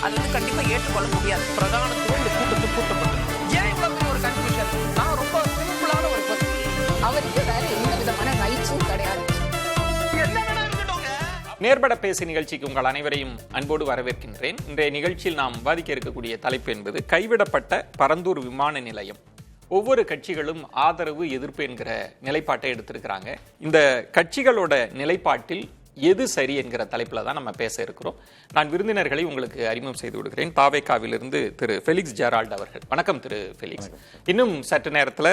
அது கண்டிப்பா ஏற்றுக்கொள்ள முடியாது. பிரதானத்துவம் இந்த கூட்டத்தில் கூட்டப்பட்டது. ஏன் இவ்வளவு பெரிய ஒரு கன்ஃபியூஷன்? நான் ரொம்ப சிம்பிளான ஒரு பர்சன். அவருக்கு வேற எந்த விதமான ரைட்ஸும் கிடையாது. நேர்பட பேசு நிகழ்ச்சிக்கு உங்கள் அனைவரையும் அன்போடு வரவேற்கின்றேன். இன்றைய நிகழ்ச்சியில் நாம் விவாதிக்க இருக்கக்கூடிய தலைப்பு என்பது கைவிடப்பட்ட பரந்தூர் விமான நிலையம். ஒவ்வொரு கட்சிகளும் ஆதரவு எதிர்ப்பு என்கிற நிலைப்பாட்டை எடுத்திருக்கிறாங்க. இந்த கட்சிகளோட நிலைப்பாட்டில் எது சரி என்கிற தலைப்பில் தான் நம்ம பேச இருக்கிறோம். நான் விருந்தினர்களை உங்களுக்கு அறிமுகம் செய்து விடுகிறேன். தாவேகாவிலிருந்து திரு ஃபெலிக்ஸ் ஜெரால்ட் அவர்கள். வணக்கம் திரு ஃபெலிக்ஸ். இன்னும் சற்று நேரத்தில்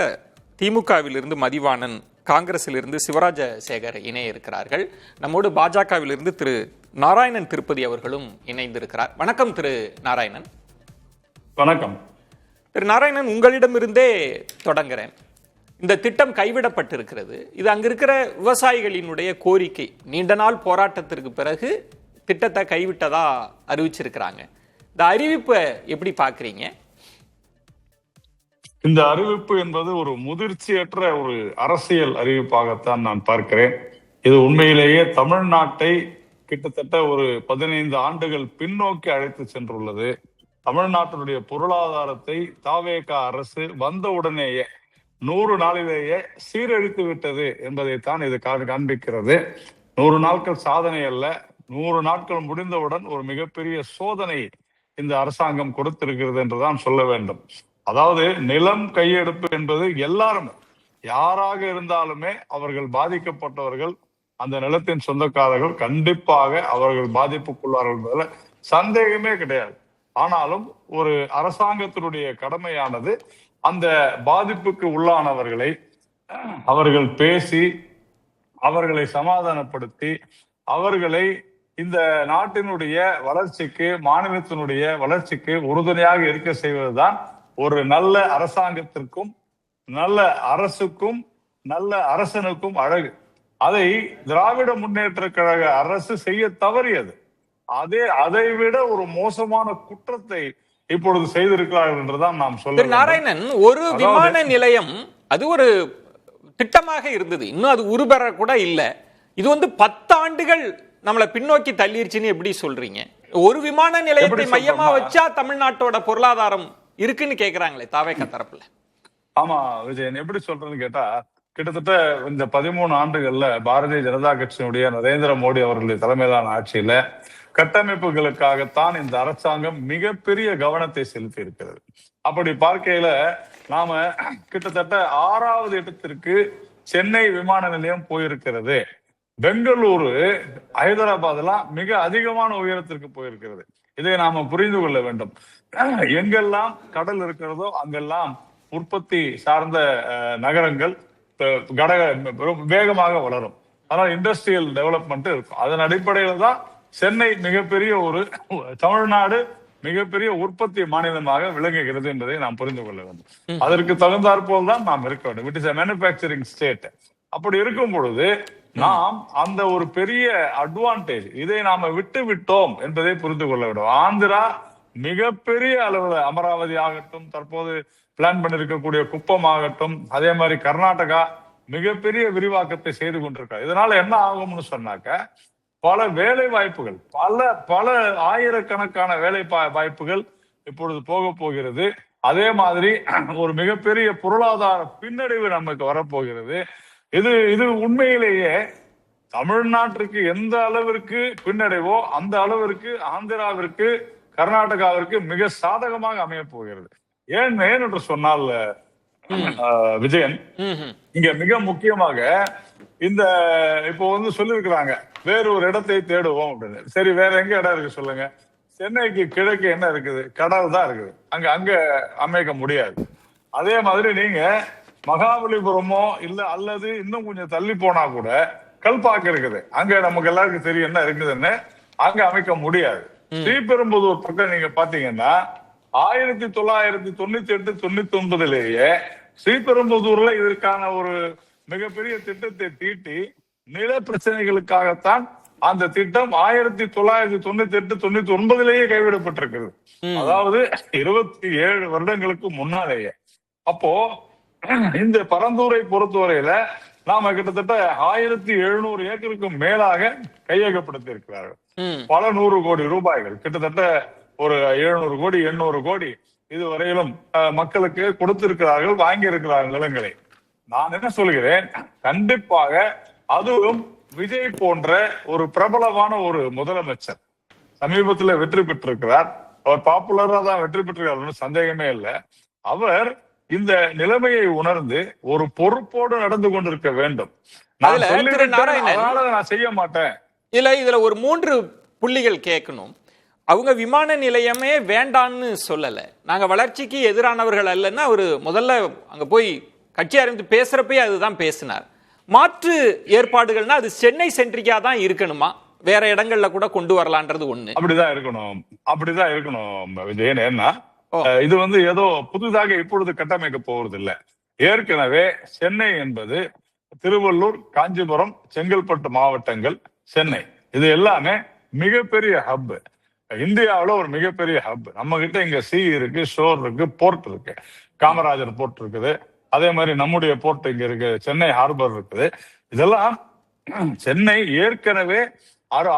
திமுகவிலிருந்து மதிவாணன், காங்கிரசிலிருந்து சிவராஜ சேகர் இணைய இருக்கிறார்கள். நம்மோடு பாஜகவிலிருந்து திரு நாராயணன் திருப்பதி அவர்களும் இணைந்திருக்கிறார். வணக்கம் திரு நாராயணன். வணக்கம் திரு நாராயணன், உங்களிடமிருந்தே தொடங்குறேன். இந்த திட்டம் கைவிடப்பட்டிருக்கிறது. இது அங்க இருக்கிற விவசாயிகளினுடைய கோரிக்கை. நீண்ட நாள் போராட்டத்திற்கு பிறகு திட்டத்தை கைவிட்டதா அறிவிச்சிருக்கிறாங்க. இந்த அறிவிப்பை எப்படி பாக்குறீங்க? இந்த அறிவிப்பு என்பது ஒரு முதிர்ச்சியற்ற ஒரு அரசியல் அறிவிப்பாகத்தான் நான் பார்க்கிறேன். இது உண்மையிலேயே தமிழ்நாட்டை கிட்டத்தட்ட ஒரு 15 ஆண்டுகள் பின்னோக்கி அழைத்து சென்றுள்ளது. தமிழ்நாட்டினுடைய பொருளாதாரத்தை தாவேக அரசு வந்த உடனேயே 100 நாளிலேயே சீரழித்து விட்டது என்பதைத்தான் இது காண்பிக்கிறது. 100 நாட்கள் சாதனை அல்ல, 100 நாட்கள் முடிந்தவுடன் ஒரு மிகப்பெரிய சோதனை இந்த அரசாங்கம் கொடுத்திருக்கிறது என்றுதான் சொல்ல வேண்டும். அதாவது நிலம் கையெடுப்பு என்பது எல்லாரும், யாராக இருந்தாலுமே அவர்கள் பாதிக்கப்பட்டவர்கள், அந்த நிலத்தின் சொந்தக்காரர்கள் கண்டிப்பாக அவர்கள் பாதிப்புக்குள்ளார்கள் என்பதுல சந்தேகமே கிடையாது. ஆனாலும் ஒரு அரசாங்கத்தினுடைய கடமையானது அந்த பாதிப்புக்கு உள்ளானவர்களை அவர்கள் பேசி, அவர்களை சமாதானப்படுத்தி, அவர்களை இந்த நாட்டினுடைய வளர்ச்சிக்கு, மாநிலத்தினுடைய வளர்ச்சிக்கு உறுதுணையாக இருக்க செய்வதுதான் ஒரு நல்ல அரசாங்கத்திற்கும் நல்ல அரசுக்கும் நல்ல அரசனுக்கும் அழகு. அதை திராவிட முன்னேற்ற கழக அரசு செய்ய தவறியது. அதை விட ஒரு மோசமான குற்றத்தை இப்பொழுது செய்திருக்கிறார்கள் என்றுதான் நாம் சொல்ல. நாராயணன், ஒரு விமான நிலையம் அது ஒரு திட்டமாக இருந்தது, இன்னும் அது உருபெற கூட இல்ல. இது 10 ஆண்டுகள் நம்மளை பின்னோக்கி தள்ளிருச்சுன்னு எப்படி சொல்றீங்க? ஒரு விமான நிலையத்தை மையமா வச்சா தமிழ்நாட்டோட பொருளாதாரம் இருக்குன்னு கேக்குறாங்களே தாவேக தரப்புல. ஆமா விஜயன், எப்படி சொல்றேன்னு கேட்டா, கிட்டத்தட்ட இந்த 13 ஆண்டுகள்ல பாரதிய ஜனதா கட்சியினுடைய நரேந்திர மோடி அவர்களுடைய தலைமையிலான ஆட்சியில கட்டமைப்புகளுக்காகத்தான் இந்த அரசாங்கம் மிகப்பெரிய கவனத்தை செலுத்தி இருக்கிறது. அப்படி பார்க்கையில நாம கிட்டத்தட்ட 6வது இடத்திற்கு சென்னை விமான நிலையம் போயிருக்கிறது. பெங்களூரு, ஹைதராபாத் எல்லாம் மிக அதிகமான உயரத்திற்கு போயிருக்கிறது. இதை நாம புரிந்து கொள்ள வேண்டும். எங்கெல்லாம் கடல் இருக்கிறதோ அங்கெல்லாம் உற்பத்தி சார்ந்த நகரங்கள் வேகமாக வளரும். ஆனால் இண்டஸ்ட்ரியல் டெவலப்மெண்ட் இருக்கும். அதன் அடிப்படையில தான் சென்னை மிகப்பெரிய ஒரு, தமிழ்நாடு மிகப்பெரிய உற்பத்தி மாநிலமாக விளங்குகிறது என்பதை நாம் புரிந்து கொள்ள வேண்டும். அதற்கு தகுந்தாற்போல் தான் நாம் இருக்க வேண்டும். It is a manufacturing state. அப்படி இருக்கும் பொழுது நாம் அந்த ஒரு பெரிய அட்வான்டேஜ், இதை நாம விட்டு விட்டோம் என்பதை புரிந்து கொள்ள வேண்டும். ஆந்திரா மிகப்பெரிய அளவுல, அமராவதி ஆகட்டும், தற்போது பிளான் பண்ணிருக்கக்கூடிய குப்பம் ஆகட்டும், அதே மாதிரி கர்நாடகா மிகப்பெரிய விரிவாக்கத்தை செய்து கொண்டிருக்காங்க. இதனால என்ன ஆகும்னு சொன்னாக்க, பல வேலை வாய்ப்புகள், பல ஆயிரக்கணக்கான வேலை வாய்ப்புகள் இப்பொழுது போக போகிறது. அதே மாதிரி ஒரு மிகப்பெரிய பொருளாதார பின்னடைவு நமக்கு வரப்போகிறது. இது உண்மையிலேயே தமிழ்நாட்டிற்கு எந்த அளவிற்கு பின்னடைவோ அந்த அளவிற்கு ஆந்திராவிற்கு, கர்நாடகாவிற்கு மிக சாதகமாக அமைய போகிறது. ஏன் என்று சொன்னால் விஜயன், இங்க மிக முக்கியமாக இந்த இப்போ சொல்லிருக்கிறாங்க, வேறு ஒரு இடத்தை தேடுவோம் அப்படின்னு. சரி, வேற எங்க இடம் இருக்கு சொல்லுங்க? சென்னைக்கு கிழக்கு என்ன இருக்குது? கடல் தான் இருக்குது. அங்க அமைக்க முடியாது. அதே மாதிரி நீங்க மகாபலிபுரமோ இல்ல அல்லது இன்னும் கொஞ்சம் தள்ளி போனா கூட கல்பாக்கம் இருக்குது. அங்க நமக்கு எல்லாருக்கும் தெரியும் என்ன இருக்குதுன்னு. அங்க அமைக்க முடியாது. ஸ்ரீபெரும்புதூர் பக்கம் நீங்க பாத்தீங்கன்னா 1998-99 ஸ்ரீபெரும்புதூர்ல இதற்கான ஒரு மிகப்பெரிய திட்டத்தை தீட்டி, நில பிரச்சனைகளுக்காகத்தான் அந்த திட்டம் 1998-99 கைவிடப்பட்டிருக்கிறது. அதாவது 27 வருடங்களுக்கு முன்னாலேயே. அப்போ இந்த பரந்தூரை பொறுத்தவரையில நாம கிட்டத்தட்ட 1700 ஏக்கருக்கு மேலாக கையகப்படுத்தி இருக்கிறார்கள். பல 100 கோடி ரூபாய்கள், கிட்டத்தட்ட ஒரு 700 கோடி 800 கோடி இதுவரையிலும் மக்களுக்கு கொடுத்திருக்கிறார்கள், வாங்கி இருக்கிறார்கள் நிலங்களை. நான் என்ன சொல்கிறேன், கண்டிப்பாக அதுவும் விஜய் போன்ற ஒரு பிரபலமான ஒரு முதலமைச்சர் சமீபத்தில் வெற்றி பெற்றிருக்கிறார். அவர் பாப்புலரா தான் வெற்றி பெற்றிருக்கிறார், சந்தேகமே இல்லை. அவர் இந்த நிலைமையை உணர்ந்து ஒரு பொறுப்போடு நடந்து கொண்டிருக்க வேண்டும். நான் செய்ய மாட்டேன். இதுல ஒரு 3 புள்ளிகள் கேட்கணும். அவங்க விமான நிலையமே வேண்டான்னு சொல்லல, நாங்க வளர்ச்சிக்கு எதிரானவர்கள் அல்லன்னு அவரு முதல்ல அங்க போய் கட்சி ஆரம்பித்து பேசுறப்பே அதுதான் பேசினார். மாற்று ஏற்பாடுகள்னா அது சென்னை சென்ட்ரிக்கா தான் இருக்கணுமா, வேற இடங்கள்ல கூட கொண்டு வரலான்றது ஒண்ணு. அப்படிதான் இருக்கணும் விஜயன். ஏன்னா இது ஏதோ புதுதாக இப்பொழுது கட்டமைக்க போவது இல்லை. ஏற்கனவே சென்னை என்பது திருவள்ளூர், காஞ்சிபுரம், செங்கல்பட்டு மாவட்டங்கள், சென்னை, இது எல்லாமே மிகப்பெரிய ஹப். இந்தியாவில ஒரு மிகப்பெரிய ஹப். நம்ம கிட்ட இங்க சி இருக்கு, ஷோர் இருக்கு, போர்ட் இருக்கு, காமராஜர் போர்ட் இருக்குது. அதே மாதிரி நம்முடைய போர்ட் இங்க இருக்கு, சென்னை ஹார்பர் இருக்குது. இதெல்லாம் சென்னை ஏற்கனவே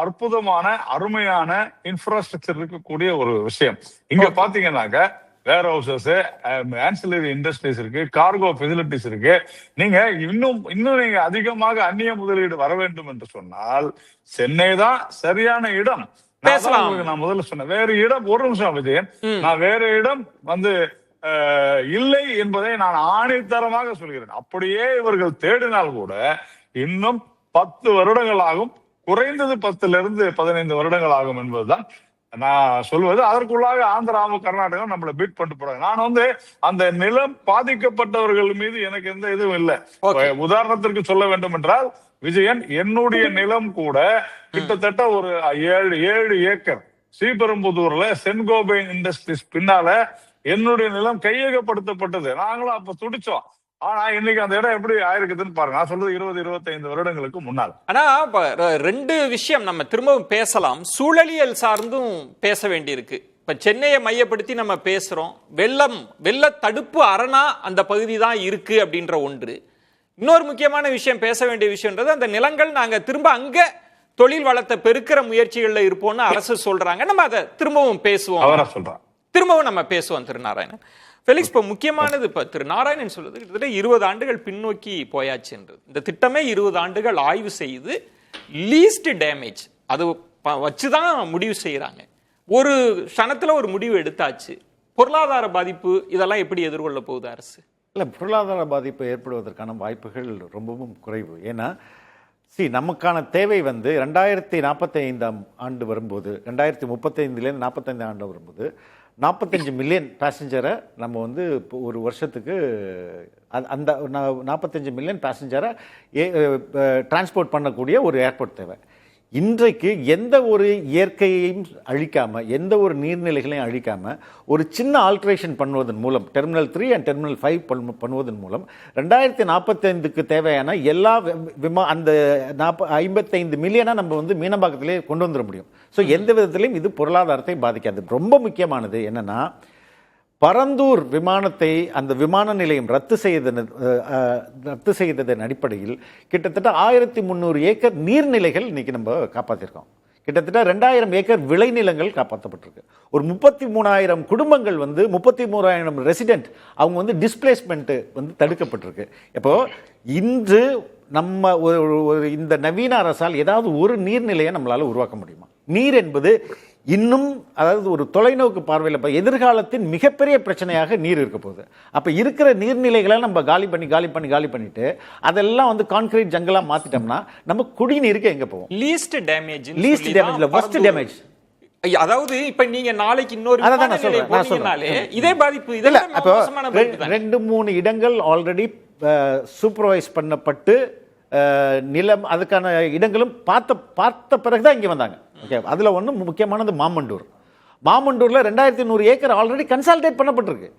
அற்புதமான அருமையான இன்ஃப்ராஸ்ட்ரக்சர் இருக்கக்கூடிய ஒரு விஷயம். இங்க பாத்தீங்கன்னாக்க வேர் ஹவுசஸ், ஆன்சிலரி இண்டஸ்ட்ரீஸ் இருக்கு, கார்கோ ஃபெசிலிட்டிஸ் இருக்கு. நீங்க இன்னும் நீங்க அதிகமாக அந்நிய முதலீடு வர வேண்டும் என்று சொன்னால் சென்னை தான் சரியான இடம். நான் முதல்ல சொன்னேன், வேற இடம், ஒரு நிமிஷம் விஜயன், நான் வேற இடம் இல்லை என்பதை நான் ஆணித்தரமாக சொல்கிறேன். அப்படியே இவர்கள் தேடினால் கூட இன்னும் 10 வருடங்கள் ஆகும், குறைந்தது 10 to 15 வருடங்கள் ஆகும் என்பதுதான் நான் சொல்வது. அதற்குள்ளாக ஆந்திராவும் கர்நாடகம் நம்மளை பீட் பண்ணிட்டு போறாங்க. நான் அந்த நிலம் பாதிக்கப்பட்டவர்கள் மீது எனக்கு எந்த இதுவும் இல்லை. உதாரணத்திற்கு சொல்ல வேண்டும் என்றால் விஜயன், என்னுடைய நிலம் கூட கிட்டத்தட்ட ஒரு 7 ஏக்கர் ஸ்ரீபெரும்புதூர்ல சென்கோபை இண்டஸ்ட்ரீஸ் பின்னால என்னுடைய நிலம் கையகப்படுத்தப்பட்டது. நாங்களும் அப்ப துடிச்சோம். ஆனா இன்னைக்கு அந்த இடம் எப்படி ஆயிருக்குதுன்னு பாருங்க. நான் சொல்றது 20-25 வருடங்களுக்கு முன்னால். ஆனா 2 விஷயம் நம்ம திரும்பவும் பேசலாம். சூழலியல் சார்ந்தும் பேச வேண்டியிருக்கு. இப்ப சென்னையை மையப்படுத்தி நம்ம பேசுறோம். வெள்ள தடுப்பு அரணா அந்த பகுதி தான் இருக்கு அப்படின்ற ஒன்று. இன்னொரு முக்கியமான விஷயம், பேச வேண்டிய விஷயம்ன்றது, அந்த நிலங்கள் நாங்க திரும்ப அங்க தொழில் வளத்தை பெருக்கிற முயற்சிகள்ல இருப்போம்னு அரசு சொல்றாங்க. நம்ம அதை திரும்பவும் பேசுவோம். திரும்பவும் நம்ம பேசுவோம். திரு நாராயணன், ஃபெலிக்ஸ், இப்போ முக்கியமானது, இப்போ திரு நாராயணன் சொல்றது கிட்டத்தட்ட 20 ஆண்டுகள் பின்னோக்கி போயாச்சுன்றது. இந்த திட்டமே 20 ஆண்டுகள் ஆய்வு செய்து லீஸ்ட் டேமேஜ் அது வச்சுதான் முடிவு செய்யறாங்க. ஒரு க்ஷணத்துல ஒரு முடிவு எடுத்தாச்சு. பொருளாதார பாதிப்பு இதெல்லாம் எப்படி எதிர்கொள்ள போகுது அரசு? இல்லை, பொருளாதார பாதிப்பு ஏற்படுவதற்கான வாய்ப்புகள் ரொம்பவும் குறைவு. ஏன்னா நமக்கான தேவை 2045 ஆண்டு வரும்போது, 2035 45 ஆண்டு வரும்போது 45 மில்லியன் பேசஞ்சரை நம்ம ஒரு வருஷத்துக்கு அந்த 45 மில்லியன் பேசஞ்சரை டிரான்ஸ்போர்ட் பண்ணக்கூடிய ஒரு ஏர்போர்ட் தேவை. இன்றைக்கு எந்த ஒரு இயற்கையையும் அழிக்காமல், எந்த ஒரு நீர்நிலைகளையும் அழிக்காமல், ஒரு சின்ன ஆல்ட்ரேஷன் பண்ணுவதன் மூலம், டெர்மினல் 3 அண்ட் டெர்மினல் 5 பண்ணுவதன் மூலம் 2045க்கு தேவையான எல்லா அந்த 55 மில்லியனாக நம்ம மீனம்பாக்கத்திலே கொண்டு வந்துட முடியும். ஸோ எந்த விதத்திலையும் இது பொருளாதாரத்தை பாதிக்காது. ரொம்ப முக்கியமானது என்னன்னா, பரந்தூர் விமானத்தை அந்த விமான நிலையம் ரத்து செய்ததன் அடிப்படையில் கிட்டத்தட்ட 1300 ஏக்கர் நீர்நிலைகள் இன்னைக்கு நம்ம காப்பாற்றிருக்கோம். கிட்டத்தட்ட 2000 ஏக்கர் விளைநிலங்கள் காப்பாற்றப்பட்டிருக்கு. ஒரு 33,000 குடும்பங்கள் 33,000 ரெசிடென்ட் அவங்க டிஸ்பிளேஸ்மெண்ட் தடுக்கப்பட்டிருக்கு. இப்போ இன்று நம்ம இந்த நவீன அரசால் ஏதாவது ஒரு நீர்நிலையை நம்மளால உருவாக்க முடியுமா? நீர் என்பது இன்னும், அதாவது ஒரு தொலைநோக்கு பார்வையில் எதிர்காலத்தின் மிகப்பெரிய பிரச்சனையாக நீர் இருக்க போகுது. அப்ப இருக்கிற நீர்நிலைகளை நம்ம காலி பண்ணிட்டு அதெல்லாம் கான்கிரீட் ஜங்கலா மாத்திட்டோம்னா நம்ம குடிநீருக்கு எங்க போவோம்? Least damage worst damage. அதாவது இப்ப நீங்க நாளைக்கு இன்னொரு இதே பாதிப்பு. இல்ல, அப்போ 2-3 இடங்கள் ஆல்ரெடி சூப்பர்வைஸ் பண்ணப்பட்டு நிலம், அதுக்கான இடங்களும் பார்த்த பிறகுதான் இங்க வந்தாங்க. ஓகே, அதுல ஒண்ணு முக்கியமானது மாமண்டூர்ல 2100 ஏக்கர் ஆல்ரெடி கன்சாலிடேட் பண்ணப்பட்டிருக்கு.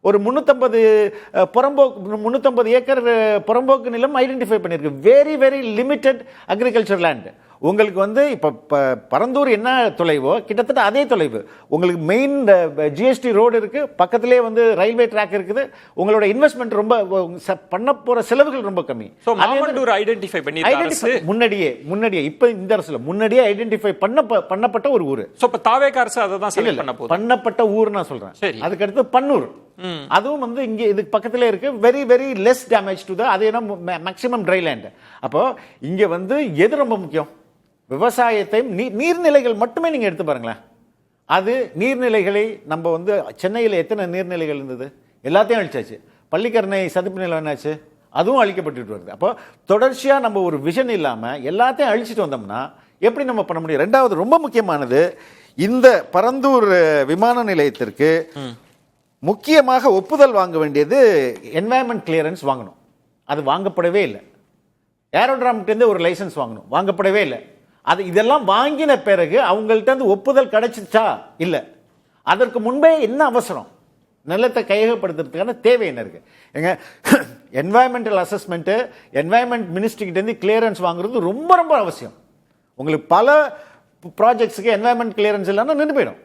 ஒரு 350 ஏக்கர் புறம்போக்கு நிலம் ஐடென்டிஃபை பண்ணிருக்கு. Very very limited agriculture land. உங்களுக்கு வந்து இப்போ பரந்தூர் என்ன தொலைவோ கிட்டத்தட்ட அதே தொலைவு. உங்களுக்கு மெயின் ஜிஎஸ்டி ரோடு இருக்கு, பக்கத்திலே வந்து ரயில்வே ட்ராக் இருக்குது. உங்களோட இன்வெஸ்ட்மெண்ட் ரொம்ப பண்ண போற செலவுகள் ரொம்ப கம்மி. ஐடென்டிஃபை பண்ணி முன்னாடியே இப்போ இந்த அரசுல முன்னாடியே ஐடென்டிஃபை பண்ணப்பட்ட ஒரு ஊர். இப்ப தாவேக அரசு அதை தான் செலக்ட் பண்ண போகுது. பண்ணப்பட்ட ஊர் நான் சொல்றேன். அதுக்கு அடுத்து பன்னூர், அதுவும் வந்து இங்க இதுக்கு பக்கத்திலே இருக்கு. Very very less damage to the, அது என்ன மேக்ஸிமம் ட்ரை லேண்ட். அப்போ இங்க வந்து எது ரொம்ப முக்கியம்? விவசாயத்தையும் நீர்நிலைகள் மட்டுமே நீங்க எடுத்து பாருங்களேன். அது நீர்நிலைகளை நம்ம வந்து சென்னையில் எத்தனை நீர்நிலைகள் இருந்தது? எல்லாத்தையும் அழிச்சாச்சு. பள்ளிக்கரணை சதுப்பு நிலம் என்னாச்சு? அதுவும் அழிக்கப்பட்டு வருது. அப்போ தொடர்ச்சியா நம்ம ஒரு விஷன் இல்லாம எல்லாத்தையும் அழிச்சிட்டு வந்தோம்னா எப்படி நம்ம பண்ண முடியும்? ரெண்டாவது ரொம்ப முக்கியமானது, இந்த பரந்தூர் விமான நிலையத்திற்கு முக்கியமாக ஒப்புதல் வாங்க வேண்டியது என்வாயன்மெண்ட் கிளியரன்ஸ் வாங்கணும். அது வாங்கப்படவே இல்லை. ஏரோட்ராம்கிட்ட ஒரு லைசன்ஸ் வாங்கணும், வாங்கப்படவே இல்லை. அது இதெல்லாம் வாங்கின பிறகு அவங்கள்ட்ட ஒப்புதல் கிடைச்சிச்சா? இல்லை. அதற்கு முன்பே என்ன அவசரம்? நிலத்தை கையகப்படுத்துறதுக்கான தேவை என்ன இருக்கு? எங்க என்வாயன்மெண்டல் அசஸ்மெண்ட், என்வாயன்மெண்ட் மினிஸ்ட்ரி கிட்ட இருந்து கிளியரன்ஸ் வாங்குறது ரொம்ப ரொம்ப அவசியம். உங்களுக்கு பல ப்ராஜெக்ட்ஸுக்கு என்வாயன்மெண்ட் கிளியரன்ஸ் இல்லைன்னா நின்று போயிடும்.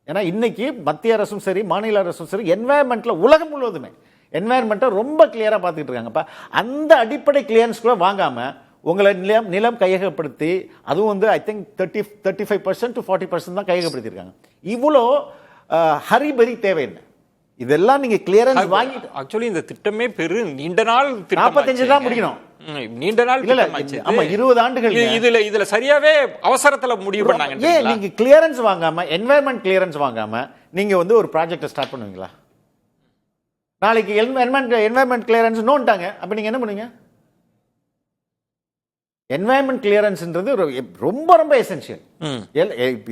ஏன்னா இன்னைக்கு மத்திய அரசும் சரி மாநில அரசும் சரி என்வாயன்மெண்ட்ல உலகம் முழுவதுமே என்வாயன்மெண்ட்டை ரொம்ப கிளியரா பார்த்துட்டு இருக்காங்கப்பா. அந்த அடிப்படை கிளியரன்ஸ் கூட வாங்காம உங்களை நிலம் கையகப்படுத்தி, அதுவும் வந்து ஐ திங்க் 35% to 40% தான் கையகப்படுத்தியிருக்காங்க. இவ்வளோ ஹரிபரி தேவை என்ன? இதெல்லாம் நீங்க கிளியரன்ஸ் வாங்கிட்டு ஆக்சுவலி இந்த திட்டமே நீண்ட நாள் 45 தான் முடிக்கணும். நீண்ட நாள் ஆமா 20 ஆண்டுகள். இதுல சரியாவே அவசரத்துல முடிவு பண்ணாங்க. ஏன் நீங்க கிளியரன்ஸ் வாங்காம, என்வாயன்மெண்ட் கிளியரன்ஸ் வாங்காம நீங்க வந்து ஒரு ப்ராஜெக்ட் ஸ்டார்ட் பண்ணுவீங்களா? நாளைக்கு என்வாயன்மெண்ட் கிளியரன்ஸ் நோண்டாங்க, அப்ப நீங்க என்ன பண்ணுவீங்க? என்வாயன்மெண்ட் கிளியரன்ஸ்ன்றது ரொம்ப ரொம்ப எசென்ஷியல்.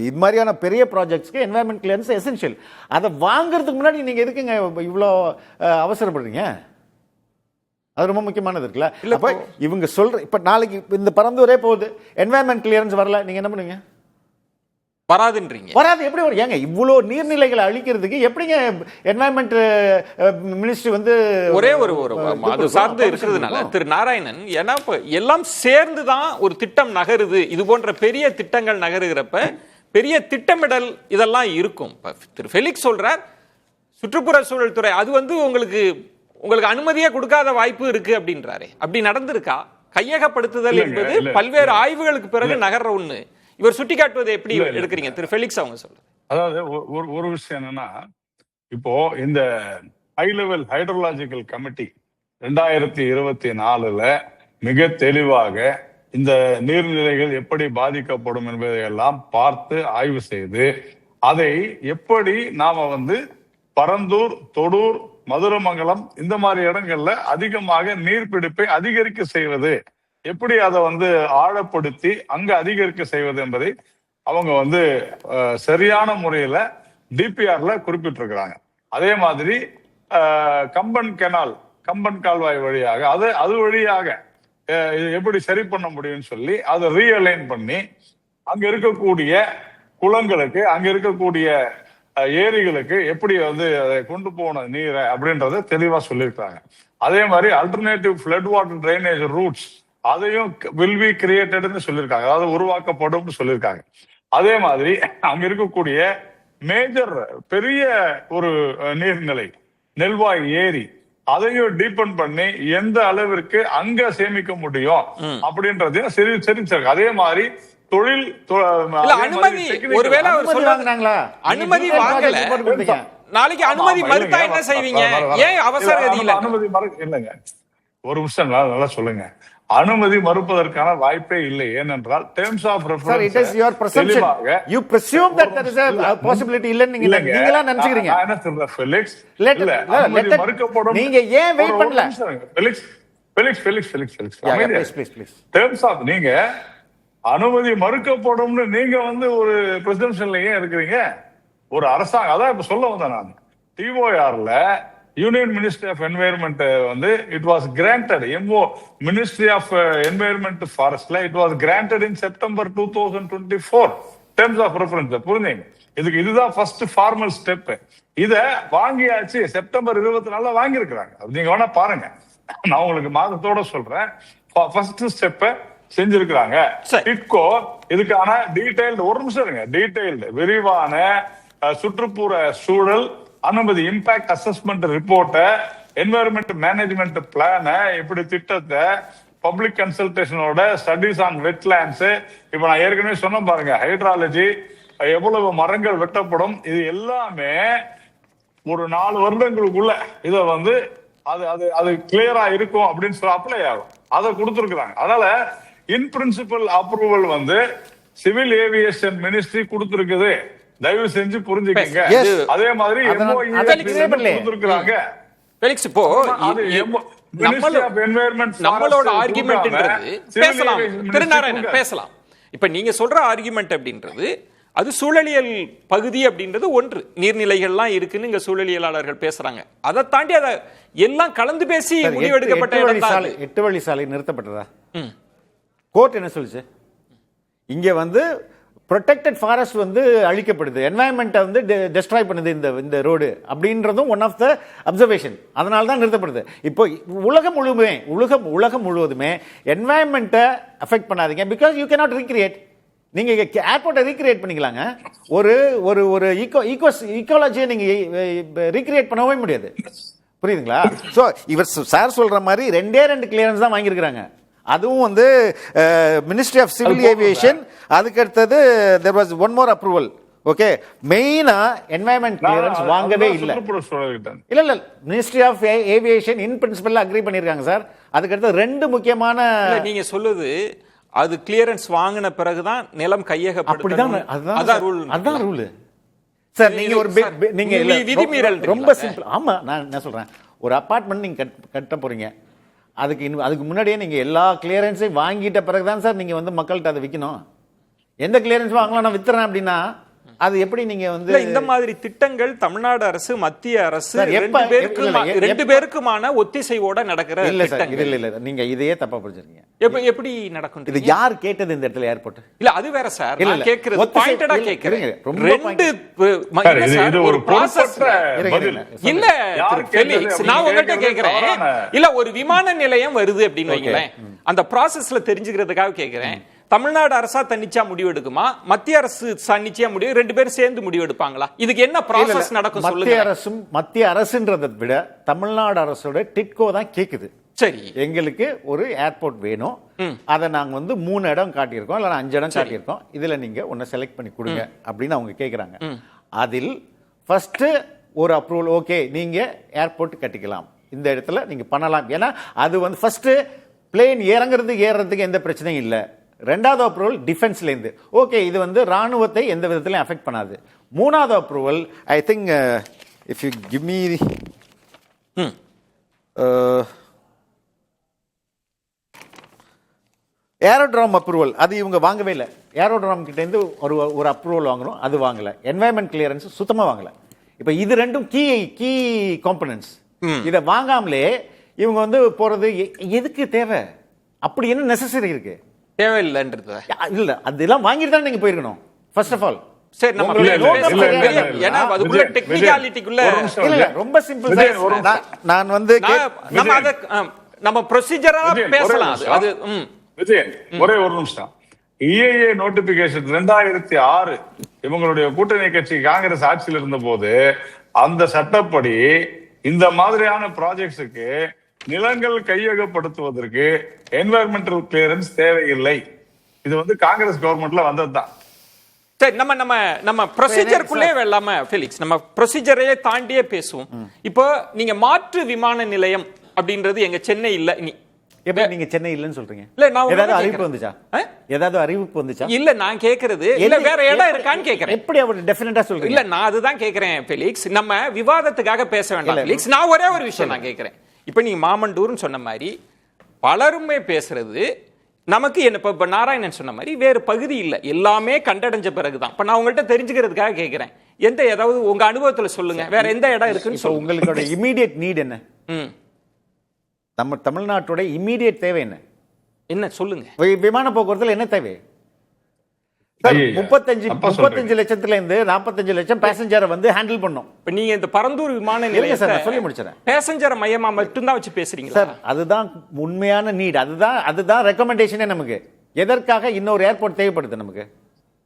இது மாதிரியான பெரிய ப்ராஜெக்ட்ஸ்க்கு என்வாயன்மெண்ட் கிளியரன்ஸ் எசென்ஷியல். அதை வாங்குறதுக்கு முன்னாடி நீங்க எதுக்குங்க இவ்வளோ அவசரப்படுறீங்க? அது ரொம்ப முக்கியமானது இருக்குல்ல. அப்ப இவங்க சொல்ற இப்ப நாளைக்கு இந்த பரந்தூரே போகுது, என்வாயன்மெண்ட் கிளியரன்ஸ் வரல, நீங்க என்ன பண்ணுவீங்க? வராதுன்றீங்க. வராது எப்படி வரும்? ஏங்க இவ்வளோ நீர்நிலைகளை அழிக்கிறதுக்கு எப்படிங்க என்வாயன்மெண்ட் மினிஸ்ட்ரி வந்து ஒரே ஒரு அது சார்ந்து இருக்கிறதுனால திரு நாராயணன், ஏன்னா எல்லாம் சேர்ந்து தான் ஒரு திட்டம் நகருது. இது போன்ற பெரிய திட்டங்கள் நகருகிறப்ப பெரிய திட்டமிடல் இதெல்லாம் இருக்கும். திரு ஃபெலிக்ஸ் சொல்றார் சுற்றுப்புற சூழல் துறை அது வந்து உங்களுக்கு அனுமதியே கொடுக்காத வாய்ப்பு இருக்கு அப்படின்றாரு. அப்படி நடந்திருக்கா? கையகப்படுத்துதல் என்பது பல்வேறு ஆய்வுகளுக்கு பிறகு நகர்ற ஒண்ணு. இவர் சுட்டி காட்டுவதை எப்படி எடுக்கிறீங்க திரு ஃபெலிக்ஸ்? அவங்க சொல்றது அதாவது ஒரு விஷயம் என்னன்னா, இப்போ இந்த ஹை லெவல் ஹைட்ரோலாஜிக்கல் கமிட்டி 2024 மிக தெளிவாக இந்த நீர்நிலைகள் எப்படி பாதிக்கப்படும் என்பதையெல்லாம் பார்த்து ஆய்வு செய்து அதை எப்படி நாம வந்து பரந்தூர், தொடூர், மதுரமங்கலம் இந்த மாதிரி இடங்கள்ல அதிகமாக நீர்பிடிப்பை அதிகரிக்க செய்வது, எப்படி அதை வந்து ஆழப்படுத்தி அங்க அதிகரிக்க செய்வது என்பதை அவங்க வந்து சரியான முறையில டிபிஆர்ல குறிப்பிட்டிருக்கிறாங்க. அதே மாதிரி கம்பன் கால்வாய் வழியாக அது வழியாக எப்படி சரி பண்ண முடியும்னு சொல்லி அதை ரீஅலைன் பண்ணி அங்க இருக்கக்கூடிய குளங்களுக்கு, அங்க இருக்கக்கூடிய ஏரிகளுக்கு எப்படி வந்து அதை கொண்டு போன நீரை அப்படின்றத தெளிவா சொல்லியிருக்காங்க. அதே மாதிரி alternative flood water drainage roots அதையும் வில் பி கிரியேட்டட்னு சொல்லியிருக்காங்க, அதாவது உருவாக்கப்படும் சொல்லியிருக்காங்க. அதே மாதிரி அங்க இருக்கக்கூடிய மேஜர் பெரிய ஒரு நீர்நிலை நெல்வாய் ஏரி, அதையும் டீபன் பண்ணி எந்த அளவிற்கு அங்க சேமிக்க முடியும் அப்படின்றதையும் சரி. அதே மாதிரி தொழில் அனுமதி, ஒருவேளை அனுமதி வாங்கல, நாளைக்கு அனுமதி மறுத்தா என்ன செய்வீங்க? ஏன் அவசர கதியில அனுமதி இல்லைங்க? ஒரு நிமிஷம் நல்லா சொல்லுங்க. அனுமதி மறுப்பதற்கான வாய்ப்பே இல்லை. ஏனென்றால் terms of reference it is your presumption. You presume that there is a possibility இல்லன்னு நீங்களா நினைக்கிறீங்க. நான் என்ன சொல்றேன் ஃபெலிக்ஸ், இல்ல அனுமதி மறுக்கப்படும். நீங்க ஏன் வெயிட் பண்ணல? ஃபெலிக்ஸ் டேர்ம்ஸ் ஆஃப் நீங்க அனுமதி மறுக்கப்படும்னு நீங்க வந்து ஒரு பிரசிடென்ஷியல்ல ஏன் இருக்கிறீங்க? ஒரு அரசாங்கம் அதான் இப்ப சொல்ல வந்தேன் நான். டிஓஆர்ல யூனியன் மினிஸ்ட்ரி ஆஃப் என்வைரன்மெண்ட் வந்து it was granted, ministry of environment ஃபாரஸ்ட்ல it was granted in September 2024 terms of reference. புரிஞ்சுங்க, இதுதான் ஃபர்ஸ்ட் ஃபார்மல் ஸ்டெப். இத வாங்கியாச்சு, செப்டம்பர் 24 வாங்கியிருக்கிறாங்க. நீங்க வேணா பாருங்க, நான் உங்களுக்கு மாதத்தோட சொல்றேன். ஃபர்ஸ்ட் ஸ்டெப் செஞ்சிருக்கிறாங்க. சரி. டிட்கோ இதுக்கான டீடைல்டு, ஒரு நிமிஷம் இருங்க, டீடைல்டு விரிவான சுற்றுப்புற சூழல் அனுமதி இம்பாக்ட் அசஸ்மெண்ட் ரிப்போர்ட்டை, என்வாயர்மெண்ட் மேனேஜ்மெண்ட் பிளான, இப்படி திட்டத்தை, பப்ளிக் கன்சல்டேஷனோட ஸ்டடிஸ் ஆன் வெட்லேண்ட்ஸ், இப்ப நான் ஏற்கனவே சொன்ன பாருங்க, ஹைட்ராலஜி, எவ்வளவு மரங்கள் வெட்டப்படும், இது எல்லாமே ஒரு 4 வருடங்களுக்குள்ள இத வந்து அது அது அது கிளியரா இருக்கும் அப்படின்னு சொல்லி அப்ளை ஆகும். அதை கொடுத்துருக்காங்க. அதனால இன் பிரின்சிபல் அப்ரூவல் வந்து சிவில் ஏவியேஷன் மினிஸ்ட்ரி கொடுத்திருக்குது. தயவு செஞ்சு புரிஞ்சுக்கங்க. அதே மாதிரி கொடுத்திருக்காங்க. இப்போ நம்மளோட ஆர்குமெண்ட்ன்றது பேசலாம், திருநாராயணன் பேசலாம். இப்ப நீங்க சொல்ற ஆர்குமெண்ட் அப்படின்றது அது சூழலியல் பகுதி அப்படின்றது ஒன்று, நீர்நிலைகள்லாம் இருக்குன்னு இங்க சூழலியலாளர்கள் பேசுறாங்க. அதை தாண்டி அதை எல்லாம் கலந்து பேசி முடிவெடுக்கப்பட்ட 8 வழி சாலை நிறுத்தப்பட்டதா? கோர்ட் என்ன சொல்லுச்சு? இங்க வந்து ப்ரொடெக்டட் ஃபாரஸ்ட் வந்து அழிக்கப்படுது, என்வாயன்மெண்ட்டை வந்து டெஸ்ட்ராய் பண்ணுது இந்த ரோடு அப்படின்றதும் ஒன் ஆஃப் த அப்சர்வேஷன். அதனால தான் நிறுத்தப்படுது. இப்போ உலகம் முழுவதுமே என்வாயன்மெண்ட்டை அஃபெக்ட் பண்ணாதீங்க, பிகாஸ் யூ கேனாட் ரீக்ரியேட். நீங்க ஏர்போர்ட்டை ரீக்ரியேட் பண்ணிக்கலாங்க, ஒரு ஒரு ஒரு ஈக்கோலஜியை நீங்க ரீக்ரியேட் பண்ணவே முடியாது. புரியுதுங்களா? ஸோ இவர் சார் சொல்ற மாதிரி 2 கிளியரன்ஸ் தான் வாங்கியிருக்கிறாங்க. அதுவும் வந்து மினிஸ்ட்ரி ஆஃப் சிவில் ஏவியேஷன், அதுக்கு அடுத்தது there was one more approval. Okay, மெயினா என்வாயன்மெண்ட் கிளியரன்ஸ் வாங்கவே இல்லை. இல்ல ministry of aviation in principle agree பண்ணிருக்காங்க சார். அதுக்கு அடுத்து 2 முக்கியமான, நீங்க சொல்லுது அது கிளியரன்ஸ் வாங்கின பிறகுதான் நிலம் கையகப்படுத்தணும். அதான் ரூல் சார். நீங்க ஒரு நீங்க விதிமீறல் ரொம்ப சிம்பிள். ஆமா, நான் என்ன சொல்றேன், ஒரு அபார்ட்மெண்ட் நீங்க கட்ட போறீங்க, அதுக்கு முன்னாடியே நீங்க எல்லா கிளியரன்ஸையும் வாங்கிட்ட பிறகுதான் சார் நீங்க வந்து மக்கள்கிட்ட அதை விற்கணும். எந்த கிளியரன்ஸ் வாங்கலாம், நான் வித்துறேன் அப்படின்னா அது எப்படி நீங்க வந்து இந்த மாதிரி திட்டங்கள் தமிழ்நாடு அரசு மத்திய அரசு 2 பேருக்குமான ஒத்திசைவோட நடக்கிற இல்ல சார். இல்ல நீங்க இதையே தப்பா புரிஞ்சுறீங்க. எப்படி நடக்கும்? இது யார் கேட்டது இந்த இடத்துல ஏர்போர்ட்? இல்ல அது வேற சார். நான் கேக்குறது பாயிண்டடா கேக்குறேன். இது ஒரு ப்ராசஸ் இல்ல ஃபெலிக்ஸ், நான் உங்ககிட்ட கேக்குறேன். இல்ல ஒரு விமான நிலையம் வருது அப்படின்னு வைங்களேன், அந்த ப்ராசஸ்ல தெரிஞ்சுக்கிறதுக்காக கேக்குறேன். தமிழ்நாடு அரசா தன்னிச்சையா முடிவு எடுக்குமா, மத்திய அரசு தன்னிச்சையா முடிவு, 2 பேரும் சேர்ந்து முடிவு எடுப்பாங்களா? இதுக்கு என்ன ப்ராசஸ் நடக்கும் சொல்லுங்க. மத்திய அரசுன்றதை விட தமிழ்நாடு அரசோட டிட்கோ தான் கேக்குது. சரி, எங்களுக்கு ஒரு ஏர்போர்ட் வேணும், அதை நாங்க வந்து 3 இடம் காட்டியிருக்கோம், இல்ல 5 இடம் காட்டியிருக்கோம், இதுல நீங்க ஒன்னு செலக்ட் பண்ணி கொடுங்க அப்படின்னு அவங்க கேக்குறாங்க. அதில் ஃபர்ஸ்ட் ஒரு அப்ரூவல், ஓகே நீங்க ஏர்போர்ட் கட்டிக்கலாம், இந்த இடத்துல நீங்க பண்ணலாம். ஏன்னா அது வந்து ஃபர்ஸ்ட் பிளேன் ஏறதுக்கு எந்த பிரச்சனையும் இல்லை. 2வது அப்ரூவல் டிஃபென்ஸ்ல இருந்து, ஓகே இது வந்து ராணுவத்தை எந்த விதத்திலும் அஃபெக்ட் பண்ணாது. 3வது approval I think if you give me aerodrome approval, அது இவங்க வாங்கவே இல்லை. ஏரோட்ராம் கிட்ட இருந்து ஒரு அப்ரூவல் வாங்கணும், அது வாங்கல. என்வாயன்மெண்ட் கிளியரன்ஸ் சுத்தமா வாங்கல. இப்ப இது 2ம் கீ காம்பனன்ட்ஸ். இதை வாங்காமலே இவங்க வந்து போறது எதுக்கு தேவை? அப்படி என்ன நெசசரி இருக்கு? தேவையில்லைன்றது இல்ல, அதெல்லாம் வாங்கிட்டு தான் நீங்க போயிருக்கணும் ஃபர்ஸ்ட் ஆஃப் ஆல். சரி, நம்ம ஏன்னா அதுக்குள்ள டெக்னிகாலிட்டிக்குள்ள இல்ல, ரொம்ப சிம்பிள் சார். நான் வந்து நம்ம ப்ரொசீஜரா பேசலாம். அது விஜயன் ஒரே ஒரு நிமிஷம். EIA நோட்டிபிகேஷன் 2006 இவங்களுடைய கூட்டணி கட்சி காங்கிரஸ் ஆட்சியில் இருந்த போது அந்த சட்டப்படி இந்த மாதிரியான ப்ராஜெக்ட்ஸுக்கு நிலங்கள் கையகப்படுத்துவதற்கு என்வாயர்மெண்டல் கிளியரன்ஸ் தேவையில்லை. இது வந்து காங்கிரஸ் கவர்மெண்ட்ல வந்ததுதான். சரி, நம்ம ப்ரொசீஜருக்குள்ளே வெல்லாம ஃபெலிக்ஸ், நம்ம ப்ரொசீஜரையே தாண்டியே பேசுவோம். இப்போ நீங்க மாற்று விமான நிலையம் அப்படின்றது எங்க சென்னை இல்ல. எப்படி நீங்க சென்னை இல்லன்னு சொல்றீங்க? இல்ல, நான் ஏதாவது அறிவிப்பு வந்துச்சா? ஏதாவது அறிவிப்பு வந்துச்சா? இல்ல, நான் கேக்குறது இல்ல வேற இடம் இருக்கான்னு கேக்குறேன். எப்படி அவர் டெஃபினட்டா சொல்றீங்க? இல்ல, நான் அதுதான் கேக்குறேன் ஃபெலிக்ஸ். நம்ம விவாதத்துக்காக பேச வேண்டாம் ஃபெலிக்ஸ். நான் ஒரே ஒரு விஷயம் நான் கேக்குறேன். இப்ப நீங்க மாமண்டூர்னு சொன்ன மாதிரி பலருமே பேசுறது நமக்கு என்ன, இப்ப நாராயணன் சொன்ன மாதிரி வேறு பகுதி இல்ல, எல்லாமே கண்டடைஞ்ச பிறகுதான். இப்ப நான் உங்கள்கிட்ட தெரிஞ்சுக்கிறதுக்காக கேக்குறேன், ஏதாவது உங்க அனுபவத்துல சொல்லுங்க, வேற எந்த இடம் இருக்குன்னு சொல்லுங்க. உங்களோட இமிடியேட் நீட் என்ன? நம்ம தமிழ்நாட்டோட இமிடியேட் தேவை என்ன சொல்லுங்க. விமான போக்குவரத்துல என்ன தேவை? 35 லட்சத்துல இருந்து 45 லட்சம் பேசஞ்சரை வந்து ஹேண்டில் பண்ணோம். இப்ப நீங்க இந்த பரந்தூர் விமான நிலையத்தை சொல்லி முடிச்சறேன், பேசஞ்சர் மையமா மட்டும் தான் வச்சு பேசுறீங்க சார். அதுதான் உண்மையான நீட், அதுதான் ரெக்கமெண்டேஷனே நமக்கு. எதற்காக இன்னொரு ஏர்போர்ட் தேவைப்படுது நமக்கு?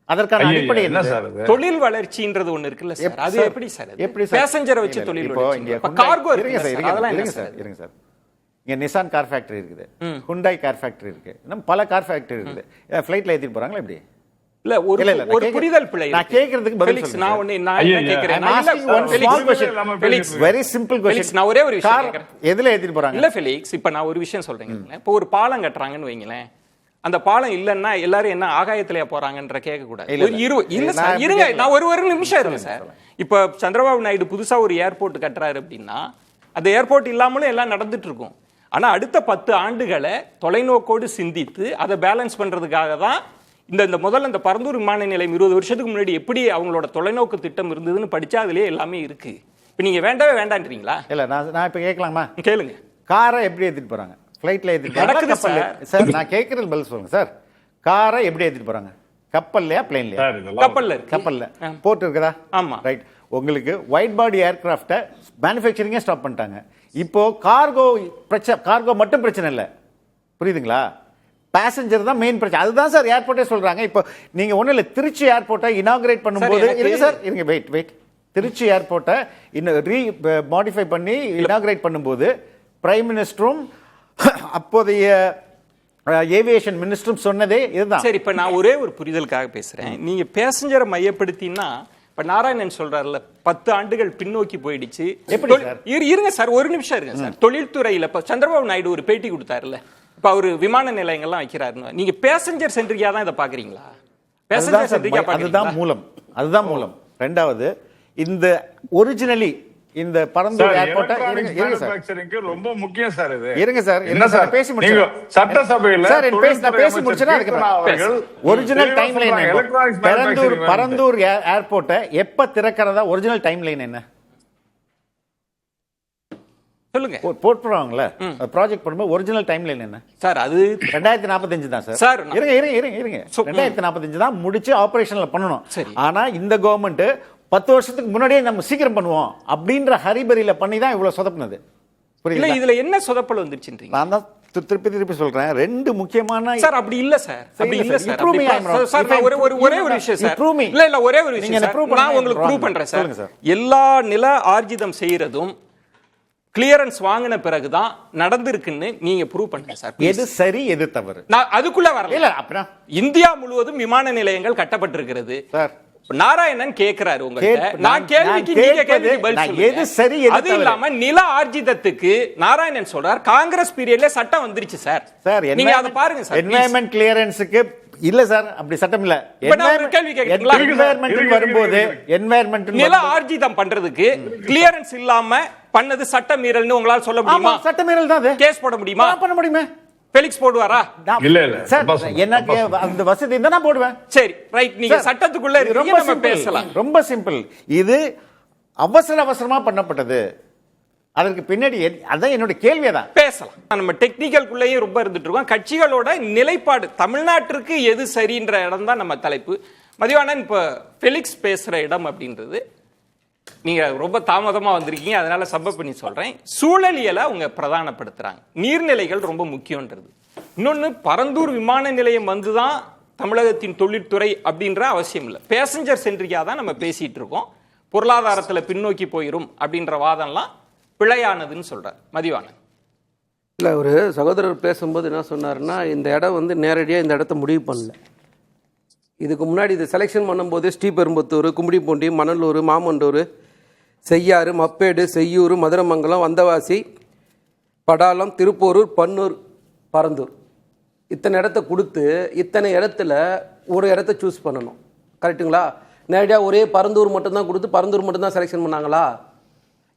அதற்கான ஐயையோ, அடிப்படை என்ன என்ன? சார் இது? தொழில் வளர்ச்சின்றது ஒண்ணு இருக்குல்ல சார், அது எப்படி சார்? எப்படி சார்? பேசஞ்சரை வச்சு இல்ல, தொழில் இப்போ வளர்ச்சி. இங்க இப்ப Hyundai- கார்கோ இருங்க இருக்கு சார், சார், இருங்க அதெல்லாம் இருங்க என்ன சார், சார்? இருங்க சார். இங்க நிசான் கார் ஃபேக்டரி இருக்குது, ஹுண்டாய் கார் ஃபேக்டரி இருக்கு, இன்னும் பல கார் ஃபேக்டரி இருக்குது. ஃப்ளைட்ல ஏத்திட்டு போறாங்களா எப்படி? இல்ல ஒரு இல்ல, இல்ல, நான் ஒரு கேக்குறேன். புரிதல் பிழை நான் இருக்கு. கேக்குறதுக்கு பதில் ஃபெலிக்ஸ், சொல்லுங்க நான் சார். ஒண்ணு நான் என்ன ஐயா, கேக்குறேன், I'm நான் இல்ல, asking one Felix, small question. இல்லாம ஃபெலிக்ஸ், பேசிட்டு Very simple question. ஃபெலிக்ஸ், நான் ஒரே ஒரு விஷயம் கார் கேக்குறேன். எதுல ஏத்திட்டு போறாங்க? இல்ல ஃபெலிக்ஸ், இப்ப நான் ஒரு விஷயம் சொல்றேங்க. இப்போ ஒரு பாலம் கட்டுறாங்கன்னு வைங்களேன், அந்த பாலம் இல்லன்னா எல்லாரும் என்ன ஆகாயத்திலேயே போறாங்கன்ற கேட்க கூடாது. இல்ல, ஒரு இல்ல. இல்ல நான் சார், அப்படி இருங்க, கேட்கல. நான் ஒரு நிமிஷம் இருங்க சார். இப்ப சந்திரபாபு நாயுடு புதுசா ஒரு ஏர்போர்ட் கட்டுறாரு அப்படின்னா அந்த ஏர்போர்ட் இல்லாமலும் எல்லாம் நடந்துட்டு இருக்கும். ஆனா அடுத்த 10 ஆண்டுகளை தொலைநோக்கோடு சிந்தித்து அதை பேலன்ஸ் பண்றதுக்காக தான் இந்த முதல்ல இந்த பரந்தூர் விமான நிலையம் 20 வருஷத்துக்கு முன்னாடி எப்படி அவங்களோட தொலைநோக்கு திட்டம் இருந்ததுன்னு படிச்சா அதுலயே எல்லாமே இருக்கு. இப்ப நீங்க வேண்டவே வேண்டான்றீங்களா? இல்ல, நான் இப்ப கேட்கலாமா? கேளுங்க. காரை எப்படி ஏத்திட்டு போறாங்க? ஃப்ளைட்ல ஏத்திட்டு போறாங்க, நடக்குது கப்பல்ல? சார், நான் கேட்கறது பதில் சொல்லுங்க சார். காரை எப்படி ஏத்திட்டு போறாங்க? கப்பல்லையா, பிளேன்லயா? சார், இதெல்லாம் கப்பல்ல இருக்கு. கப்பல்ல. போர்ட் இருக்குதா? ஆமா. ரைட். உங்களுக்கு ஒயிட் பாடி ஏர்கிராஃப்ட மேனுஃபேக்சரிங்கே ஸ்டாப் பண்ணிட்டாங்க. இப்போ கார்கோ மட்டும் பிரச்சனை இல்லை, புரியுதுங்களா? பேசஞ்சர் தான் மெயின் பிரச்சனை. அதுதான் சார் ஏர்போர்ட்டே சொல்றாங்க. இப்போ நீங்க ஒண்ணும் இல்லை, திருச்சி ஏர்போர்ட்டை இனாகிரேட் பண்ணும்போது இருங்க சார், இருங்க, வெயிட். திருச்சி ஏர்போர்ட்டை மாடிஃபை பண்ணி இனாகிரேட் பண்ணும்போது பிரைம் மினிஸ்டரும் அப்போதைய ஏவியேஷன் மினிஸ்டரும் சொன்னதே இதுதான். சரி, இப்ப நான் ஒரே ஒரு புரிதலுக்காக பேசுறேன். நீங்க பேசஞ்சரை மையப்படுத்தினா இப்ப நாராயணன் சொல்றாருல 10 ஆண்டுகள் பின்னோக்கி போயிடுச்சு. எப்படி சார்? இருங்க சார், ஒரு நிமிஷம் இருங்க சார். தொழில்துறையில இப்ப சந்திரபாபு நாயுடு ஒரு பேட்டி கொடுத்தாருல, இப்ப அவரு விமான நிலையங்கள்லாம் வைக்கிறாருன்னு, நீங்க பேசஞ்சர் சென்ட்ரிக்கா தான் இதை பாக்குறீங்களா? பேசஞ்சர் சென்ட்ரிக்கா அதுதான் மூலம், அதுதான் மூலம். ரெண்டாவது, இந்த ஒரிஜினலி இந்த பரந்தூர் சார், ஏர்போர்ட்டை electronics இருங்க சார், manufacturing ரொம்ப முக்கியம் சார் இது. இருங்க சார், என்ன சார் பேசி நீங்க முடிச்சேன் சட்டசபையில சார், நான் பேசி தொழில்துறை முடிச்சேன்னா அமைச்சர் கீர்த்தனா அவர்கள் ஒரிஜினல் தெளிவா டைம் லைன் சொல்றாங்க, electronics manufacturing பரந்தூர் ஏர்போர்ட்டை எப்ப திறக்கிறதா ஒரிஜினல் டைம் லைன் என்ன சொல்லுங்க போட்டுறாங்கல்ல? ப்ராஜெக்ட் பண்ணும்போது ஒரிஜினல் டைம் லைன் என்ன சார்? அது 2045 தான் சார். சார், இருங்க 2045 தான் முடிச்சு ஆபரேஷன்ல பண்ணணும். சரி. ஆனா இந்த கவர்மெண்ட் 10 வருஷத்துக்கு முன்னாடியே நம்ம சீக்கிரம் பண்ணுவோம் அப்படின்ற ஹரிபரியில பண்ணி தான் இவ்வளவு சொதப்புனது. இல்ல, புரியுது? இதுல என்ன சொதப்பல் வந்துருச்சுன்றீங்க? நான் தான் திருப்பி சொல்றேன். ரெண்டு முக்கியமான சார், அப்படி இல்ல சார், அப்படி இல்ல sir. Prove me I'm wrong. Sir, நான் ஒரே ஒரு விஷயம் சார். இல்ல ஒரே ஒரு விஷயம் சார். நான் உங்களுக்கு ப்ரூவ் பண்றேன் சார். எல்லா நில ஆர்ஜிதம் செய்யறதும் கிளியரன்ஸ் வாங்கின பிறகுதான் நடந்திருக்குன்னு நீங்க ப்ரூவ் பண்ணுங்க சார். எது சரி எது தவறு? நான் அதுக்குள்ள வரல. இல்ல, அப்புறம் இந்தியா முழுவதும் விமான நிலையங்கள் கட்டப்பட்டிருக்கிறது சார். நாராயணன் கேக்குறாரு உங்கள்ட்ட. நான் கேள்விக்கு நீங்க கேள்விக்கு பதில் சொல்லுங்க. எது சரி எது அது தவறு? இல்லாம நில ஆர்ஜிதத்துக்கு நாராயணன் சொல்றார் காங்கிரஸ் பீரியட்ல சட்டம் வந்துருச்சு சார். சார், நீங்க அதை பாருங்க சார். என்வாயர்மெண்ட் கிளியரன்ஸ்க்கு இல்ல சார், அப்படி சட்டம் இல்ல. இப்ப நான் ஒரு கேள்வி கேட்கிறேன். என்வாயர்மெண்ட் வரும்போது என்வாயர்மெண்ட் நில ஆர்ஜிதம் பண்றதுக்கு கிளியரன்ஸ் இல்லாம பண்ணது சட்ட மீறல்னு உங்களால சொல்ல முடியுமா? சட்டமீறல் தான் அது. கேஸ் போட முடியுமா? பண்ண முடியுமே. ஃபெலிக்ஸ் போடுவாரா? இல்ல சார், தப்பா சொல்றேன், எனக்கு அந்த வசதி இருந்தா நான் போடுவேன். சரி, ரைட். நீங்க சார், சட்டத்துக்குள்ள இது இருக்கீங்க, நம்ம பேசலாம். ரொம்ப சிம்பிள். இது அவசரமா பண்ணப்பட்டது. அதற்கு பின்னாடி அதான் என்னோட கேள்வியே தான். பேசலாம். நம்ம டெக்னிக்கல்குள்ளேயே ரொம்ப இருந்துட்டு இருக்கோம். கட்சிகளோட நிலைப்பாடு தமிழ்நாட்டிற்கு எது சரின்ற இடம் தான் நம்ம தலைப்பு. மதிவாணன், இப்ப ஃபெலிக்ஸ் பேசுற இடம் அப்படின்றது, நீங்க ரொம்ப தாமதமா வந்திருக்கீங்க, அதனால சப்பப் பண்ணி சொல்றேன். சூழலியலை அவங்க பிரதானப்படுத்துறாங்க. நீர்நிலைகள் ரொம்ப முக்கியம்ன்றது. இன்னொன்னு, பரந்தூர் விமான நிலையம் வந்துதான் தமிழகத்தின் தொழில்துறை அப்படின்ற அவசியம் இல்லை. பேசஞ்சர் சென்ட்ரிக்கா தான் நம்ம பேசிட்டு இருக்கோம். பொருளாதாரத்துல பின்னோக்கி போயிரும் அப்படின்ற வாதம்லாம் பிழையானதுன்னு சொல்றார் மதிவாணன். இல்லை, ஒரு சகோதரர் பேசும்போது என்ன சொன்னார்னா, இந்த இடம் வந்து நேரடியாக இந்த இடத்த முடிவு பண்ணல. இதுக்கு முன்னாடி இது செலெக்ஷன் பண்ணும்போது ஸ்ரீபெரும்புத்தூர், கும்மிடிப்பூண்டி, மணலூர், மாமண்டூர், செய்யாறு, மப்பேடு, செய்யூர், மதுரமங்கலம், வந்தவாசி, படாலம், திருப்போரூர், பன்னூர், பரந்தூர், இத்தனை இடத்த கொடுத்து இத்தனை இடத்துல ஒரு இடத்த சூஸ் பண்ணணும். கரெக்டுங்களா? நேரடியாக ஒரே பரந்தூர் மட்டும்தான் கொடுத்து பரந்தூர் மட்டும்தான் செலெக்ஷன் பண்ணாங்களா?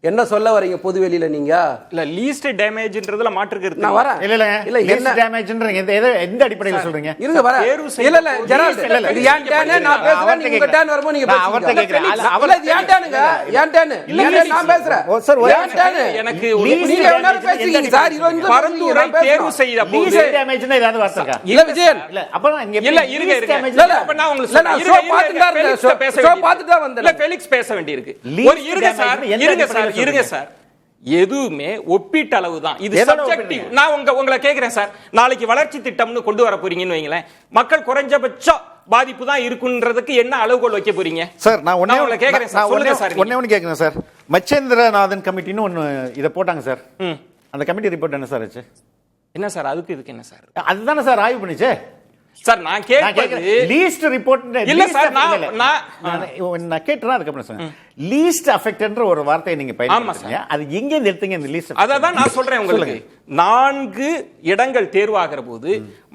என்ன சொல்ல வரீங்க பொதுவெளியில? நீங்க இல்ல லீஸ்ட் டேமேஜ்ன்றதுல மாற்று கருத்து நான் வரேன். இல்ல என்ன டேமேஜ்ன்றீங்க? எந்த அடிப்படையில் சொல்றீங்க? இருங்க வரேன். இல்ல ஜெரால்ட், இது ஏன் டேன்? நான் பேசுறேன், நீங்க டேன் வரும்போது நீங்க பேசுங்க. அவர்ட்ட கேக்குறேன். இல்ல இது ஏன் டேனுங்க? ஏன் டேன்? இல்ல நான் பேசுறேன். சார், ஏன் டேன்? எனக்கு நீங்க வேணாலும் பேசுங்க சார். பரந்தூரை தேர்வு செய்த போது லீஸ்ட் டேமேஜ்னா ஏதாவது வார்த்தை இருக்கா? இல்ல விஜயன், இல்ல அப்ப இங்க இல்ல இருங்க அப்ப நான் உங்களுக்கு சொல்றேன். ஷோ பார்த்துட்டா வந்தேன். இல்ல ஃபெலிக்ஸ் பேச வேண்டியிருக்கு. ஒரு இருங்க சார், இருங்க சார், இருங்க சார். எதுவுமே ஒப்பீட்டளவு தான். இது எதோட சப்ஜெக்டிவ். நான் உங்களை கேக்குறேன் சார், நாளைக்கு வளர்ச்சி திட்டம்னு கொண்டு வர போறீங்கன்னு வைங்களேன், மக்கள் குறைஞ்சபட்சம் பாதிப்பு தான் இருக்குன்றதுக்கு என்ன அளவுகோல் வைக்க போறீங்க சார்? நான் உங்களை கேக்குறேன் சார், சொல்லுங்க சார். ஒண்ணே கேக்குறேன் சார். மச்சேந்திரநாதன் கமிட்டின்னு ஒன்னு இத போட்டாங்க சார். அந்த கமிட்டி ரிப்போர்ட் என்ன சார் ஆச்சு? என்ன சார் அதுக்கு இதுக்கு என்ன சார்? அதுதானே சார் ஆய்வு பண்ணுச்சு சார். நான் கேட்கிறது லீஸ்ட் ரிப்போர்ட் இல்ல சார். நான் கேட்டேன், அதுக்கப்புறம் சொன்னேன் லீஸ்ட் அஃபெக்டட்ன்ற ஒரு வார்த்தையை நீங்க பயன்படுத்துறீங்க. அது எங்க இருந்து எடுத்தீங்க இந்த லீஸ்ட்? அதான் நான் சொல்றேன் உங்களுக்கு. 4 இடங்கள் தேர்வாகிற போது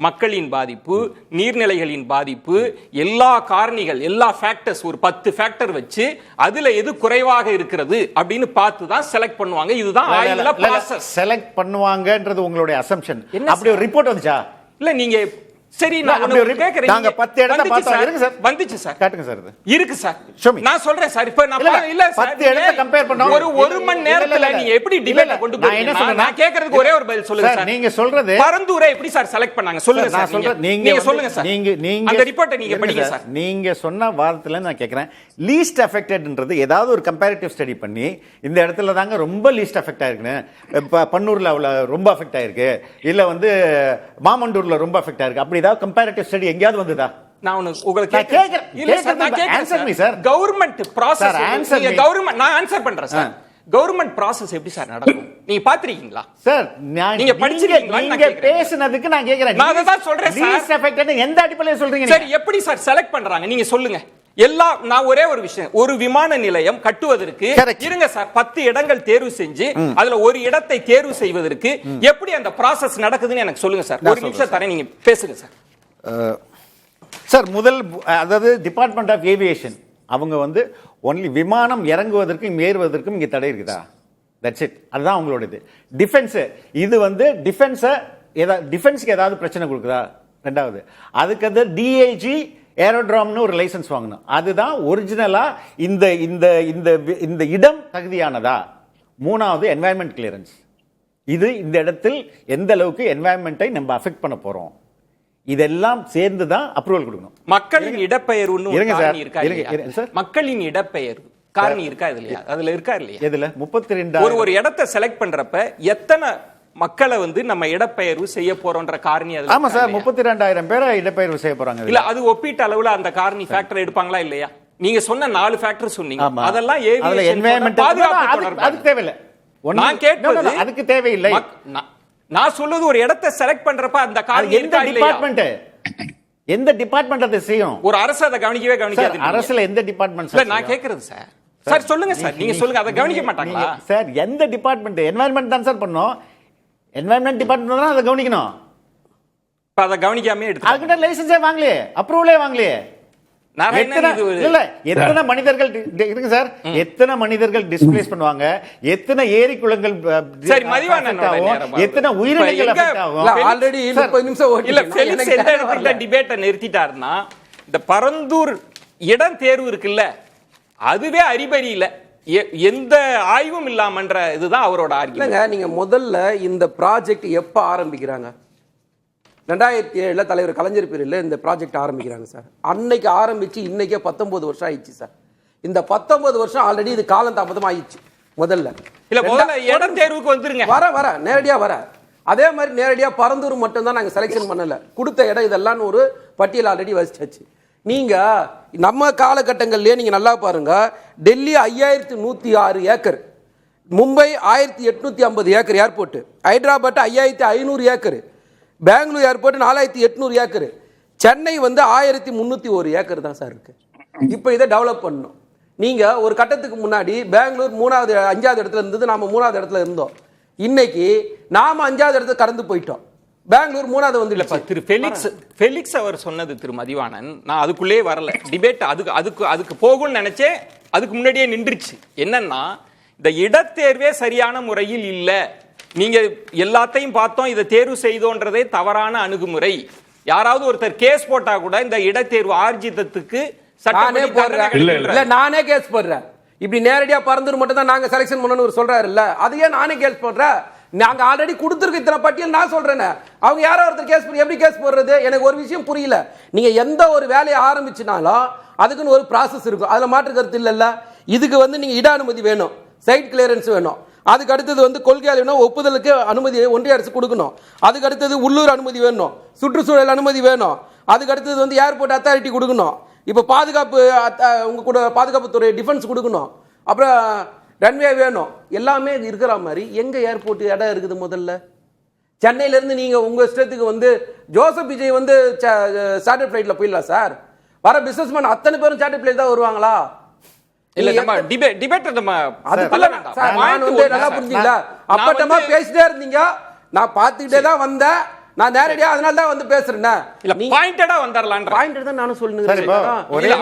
மக்களின் பாதிப்பு, நீர்நிலைகளின் பாதிப்பு, எல்லா காரணிகள், எல்லா ஃபேக்டர்ஸ், ஒரு 10 ஃபேக்டர் வச்சு அதுல எது குறைவாக இருக்கிறது அப்படின்னு பார்த்து தான் செலக்ட் பண்ணுவாங்க. இதுதான் ஆய்வுல ப்ராசஸ். செலக்ட் பண்ணுவாங்கன்றது உங்களுடைய அசம்ப்ஷன். அப்படி ஒரு ரிப்போர்ட் வந்துச்சா? இல்ல நீங்க சரி, நான் கேக்குறேன். நாங்க 10 இடத்தை பார்த்தோம். இருக்கு சார், வந்துச்சு சார். காட்டுங்க சார். இருக்கு சார். நான் சொல்றேன் சார். இப்ப நான் இல்ல 10 இடத்தை கம்பேர் பண்ணோம். ஒரு மணி நேரத்துல நீங்க எப்படி டிபேட் கொண்டு போறீங்க? நான் கேக்குறதுக்கு ஒரே ஒரு பதில் சொல்லுங்க சார். நீங்க சொல்றது பரந்தூரை எப்படி சார் செலக்ட் பண்ணாங்க சொல்லுங்க சார். நான் சொல்றேன், நீங்க சொல்லுங்க சார். நீங்க அந்த ரிப்போர்ட்டை நீங்க படிங்க சார். நீங்க சொன்ன வாதத்துல நான் கேக்குறேன், லீஸ்ட் அஃபெக்டட்ன்றது ஏதாவது ஒரு கம்பேரிட்டிவ் ஸ்டடி பண்ணி இந்த இடத்துல தாங்க ரொம்ப லீஸ்ட் அஃபெக்ட் ஆயிருக்குன்னு, பன்னூர்ல ரொம்ப அஃபெக்ட் ஆயிருக்கு, இல்ல வந்து மாமண்டூர்ல ரொம்ப அஃபெக்ட் ஆயிருக்கு, அப்படி ஏதாவது கம்பேரிட்டிவ் ஸ்டடி எங்கயாவது வந்ததா? நான் உங்களுக்கு கேக்குறேன். இல்ல சார், நான் கேக்குறேன் சார். கவர்மெண்ட் ப்ராசஸ், நீங்க கவர்மெண்ட், நான் ஆன்சர் பண்றேன் சார். கவர்மெண்ட் ப்ராசஸ் எப்படி சார் நடக்கும் நீங்க பாத்துறீங்களா சார்? நீங்க படிச்சிருக்கீங்களா? நீங்க பேசுனதுக்கு நான் கேக்குறேன். நான் அத தான் சொல்றேன் சார். லீஸ்ட் அஃபெக்டட் எந்த அடிப்படையில சொல்றீங்க? சரி, எப்படி சார் செலக்ட் பண்றாங்க நீங்க சொல்லுங்க. எல்லாம் நான் ஒரே ஒரு விஷயம், ஒரு விமான நிலையம் கட்டுவதற்கு இருங்க சார் 10 இடங்கள் தேர்வு செஞ்சு அதுல ஒரு இடத்தை தேர்வு செய்வதற்கு எப்படி அந்த ப்ராசஸ் நடக்குதுன்னு எனக்கு சொல்லுங்க சார். ஒரு நிமிஷம் தரேன், நீங்க பேசுங்க சார். சார், முதல் அதாவது டிபார்ட்மெண்ட் ஆஃப் ஏவியேஷன் அவங்க வந்து ஒன்லி விமானம் இறங்குவதற்கும் ஏறுவதற்கும் இங்க தடை இருக்குதா? That's it. அதுதான் அவங்களோட இது. டிஃபென்ஸ், இது வந்து டிஃபென்ஸ்க்கு ஏதாவது பிரச்சனை கொடுக்குதா? ரெண்டாவது, அதுக்கு வந்து டிஐஜி ஏரோட்ராம்னு ஒரு லைசன்ஸ் வாங்கணும். அதுதான் ஒரிஜினலா இந்த இந்த இந்த இந்த இடம் தகுதியானதா? மூணாவது, என்வாயன்மெண்ட் கிளியரன்ஸ். இது இந்த இடத்தில் எந்த அளவுக்கு என்வாயன்மெண்ட்டை நம்ம அஃபெக்ட் பண்ண போறோம், இதெல்லாம் சேர்ந்து தான் அப்ரூவல் கொடுக்கணும். மக்களின் இடப்பெயர்வுன்னு ஒரு காரணி இருக்கா இல்லையா? மக்களின் இடப்பெயர்வு காரணி இருக்கா இல்லையா? அதுல இருக்கா இல்லையா? எதுல? 32 ஒரு இடத்தை செலக்ட் பண்றப்ப எத்தனை மக்களை வந்து நம்ம இடப்பெயர்வு செய்ய போறோம்ன்ற காரணி அதுல. ஆமா சார், 32,000 பேரை இடப்பெயர்வு செய்ய போறாங்க. இல்ல, அது ஒப்பீட்டு அளவுல அந்த காரணி ஃபேக்டர் எடுப்பாங்களா இல்லையா? நீங்க சொன்ன 4 ஃபேக்டர் சொன்னீங்க, அதெல்லாம் ஏவியேஷன் பாதுகாப்பு. அதுக்கு தேவையில்லை. நான் கேட்பது அதுக்கு தேவையில்லை. நான் சொல்றது ஒரு இடத்தை செலக்ட் பண்றப்ப அந்த காரணி எந்த டிபார்ட்மெண்ட் அதை செய்யும்? ஒரு அரசு அதை கவனிக்காது. அரசுல எந்த டிபார்ட்மெண்ட்? நான் கேக்குறது சார். சார் சொல்லுங்க சார், நீங்க சொல்லுங்க. அதை கவனிக்க மாட்டாங்களா சார்? எந்த டிபார்ட்மெண்ட்? என்வாயன்மெண்ட் தான் சார் பண்ணோம். என்வாயன்மெண்ட் டிபார்ட்மெண்ட் தான் அதை கவனிக்கணும். அதை கவனிக்காம எடுத்து அதுக்கிட்ட லைசன்ஸே வாங்கலையே, அப்ரூவலே வாங்கலையே. எத்தனை மனிதர்கள் இருக்கு சார்? எத்தனை மனிதர்கள் டிஸ்பிளேஸ் பண்ணுவாங்க, எத்தனை ஏரி குளங்கள், எத்தனை உயிரினங்கள் ஆல்ரெடி 30 நிமிஷம் இல்ல ஃபெலிக்ஸ் எந்த இடத்துல டிபேட்டை நிறுத்திட்டாருன்னா, இந்த பரந்தூர் இடம் தேர்வு இருக்குல்ல, அதுவே அறிபறி இல்ல, எந்த ஆய்வும் இல்லாமன்ற இதுதான் அவரோட ஆர்கியூமென்ட். நீங்க முதல்ல இந்த ப்ராஜெக்ட் எப்ப ஆரம்பிக்கிறாங்க? 2007 தலைவர் கலைஞர் பேரில் இந்த ப்ராஜெக்ட் ஆரம்பிக்கிறாங்க சார். அன்னைக்கு ஆரம்பிச்சு இன்னைக்கே 19 வருஷம் ஆயிடுச்சு சார். இந்த 19 வருஷம் ஆல்ரெடி இது காலம் தாமதம் ஆயிடுச்சு. முதல்ல இடம் தேர்வுக்கு வந்துருங்க. வர நேரடியா வர. அதே மாதிரி நேரடியா பரந்தூர் மட்டும் தான் நாங்க செலக்ஷன் பண்ணல, கொடுத்த இடம் இதெல்லாம் ஒரு பட்டியல் ஆல்ரெடி வச்சாச்சு. நீங்க நம்ம காலகட்டங்கள்லயே நீங்க நல்லா பாருங்க, Delhi 5106 acre, Mumbai 1850 acre airport, Hyderabad 5500 acre, Bangalore airport 4800 acre, Chennai வந்து 1301 ஏக்கர் தான் சார் இருக்கு. இப்போ இதை டெவலப் பண்ணணும். நீங்க ஒரு கட்டத்துக்கு முன்னாடி பெங்களூர் 5வது இடத்துல இருந்தது, நாம 3வது இடத்துல இருந்தோம். இன்னைக்கு நாம 5வது இடத்துல கடந்து போயிட்டோம், பெங்களூர் 3வது வந்து இல்ல. திரு ஃபெலிக்ஸ் அவர் சொன்னது, திரு மதிவாணன், நான் அதுக்குள்ளே வரல டிபேட், அதுக்கு போகும்னு நினைச்சேன், அதுக்கு முன்னாடியே நின்றுச்சு. என்னன்னா, இந்த இடத்தேர்வே சரியான முறையில் இல்ல, நீங்க எல்லாத்தையும் பார்த்தோம், இதை தேர்வு செய்தோன்றதே தவறான அணுகுமுறை. யாராவது ஒருத்தர் கேஸ் போட்டா கூட இந்த இடத்தேர்வு ஆர்ஜிதத்துக்கு நானே கேஸ் போடுறேன். இப்படி நேரடியா பரந்தூர் மட்டும் தான் நாங்க செலக்ஷன் பண்ணணும்னு சொல்றாரு இல்ல, அதையே நானே கேஸ் போடுறேன். நாங்க ஆல்ரெடி கொடுத்துருக்க இத்தனை பட்டியல் நான் சொல்றேன். அவங்க யாரோ ஒருத்தர் கேஸ் போடுற, எப்படி கேஸ் போடுறது? எனக்கு ஒரு விஷயம் புரியல. நீங்க எந்த ஒரு வேலையை ஆரம்பிச்சுனாலும் அதுக்குன்னு ஒரு ப்ராசஸ் இருக்கும், அதுல மாற்று கருத்து இல்ல. இதுக்கு வந்து நீங்க இட அனுமதி வேணும், சைட் கிளியரன்ஸ் வேணும். அதுக்கு அடுத்தது வந்து கொள்கையால் வேணும், ஒப்புதலுக்கு அனுமதி ஒன்றிய அரசு கொடுக்கணும். அதுக்கு அடுத்தது உள்ளூர் அனுமதி வேணும், சுற்றுச்சூழல் அனுமதி வேணும். அதுக்கு அடுத்தது வந்து ஏர்போர்ட் அத்தாரிட்டி கொடுக்கணும். இப்போ பாதுகாப்பு உங்க கூட பாதுகாப்புத்துறை டிஃபென்ஸ் கொடுக்கணும். அப்புறம் ரன்வே வேணும். எல்லாமே இருக்கிற மாதிரி எங்க ஏர்போர்ட் இடம் இருக்குது? முதல்ல சென்னையில இருந்து நீங்க உங்க இஷ்டத்துக்கு வந்து ஜோசப் விஜய் வந்து சார்ட்டர் ஃபிளைட்ல போயிடலாம் சார். வர பிசினஸ்மேன் அத்தனை பேரும் சார்ட்டர் ஃபிளைட் தான் வருவாங்களா? இல்ல நம்ம டிபேட் நம்ம அதுக்குள்ள நான் வந்து நல்லா புரிஞ்சுங்களா? அப்பட்டமா பேசிட்டே இருந்தீங்க, நான் பார்த்துக்கிட்டே தான் வந்தேன். நான் நேரடியா அதனால தான் வந்து பேசுறேன். இல்ல பாயிண்டடா வந்தறலாம் பாயிண்ட் தான் நானும் சொல்லுங்க.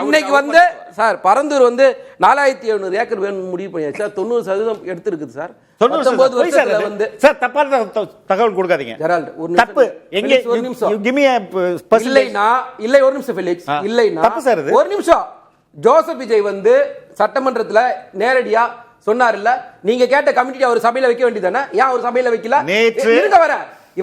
இன்னைக்கு வந்து சார் பரந்தூர் வந்து 4700 ஏக்கர் வேணும் முடிவு பண்ணியாச்சு சார். 90% எடுத்துருக்குது சார். 19 வருஷத்துல வந்து சார் தப்பான தகவல் கொடுக்காதீங்க. ஜெரால்ட் ஒரு தப்பு எங்க ஒரு நிமிஷம் give me a இல்லைனா இல்லை ஒரு நிமிஷம் ஃபெலிக்ஸ் இல்லைனா தப்பு சார் இது. ஒரு நிமிஷம். ஜோசப் விஜய் வந்து சட்டமன்றத்துல நேரடியா சொன்னார் இல்ல, நீங்க கேட்ட கமிட்டி அவர் சபையில வைக்க வேண்டியதானே? ஏன் அவர் சபையில வைக்கல? இருங்க வர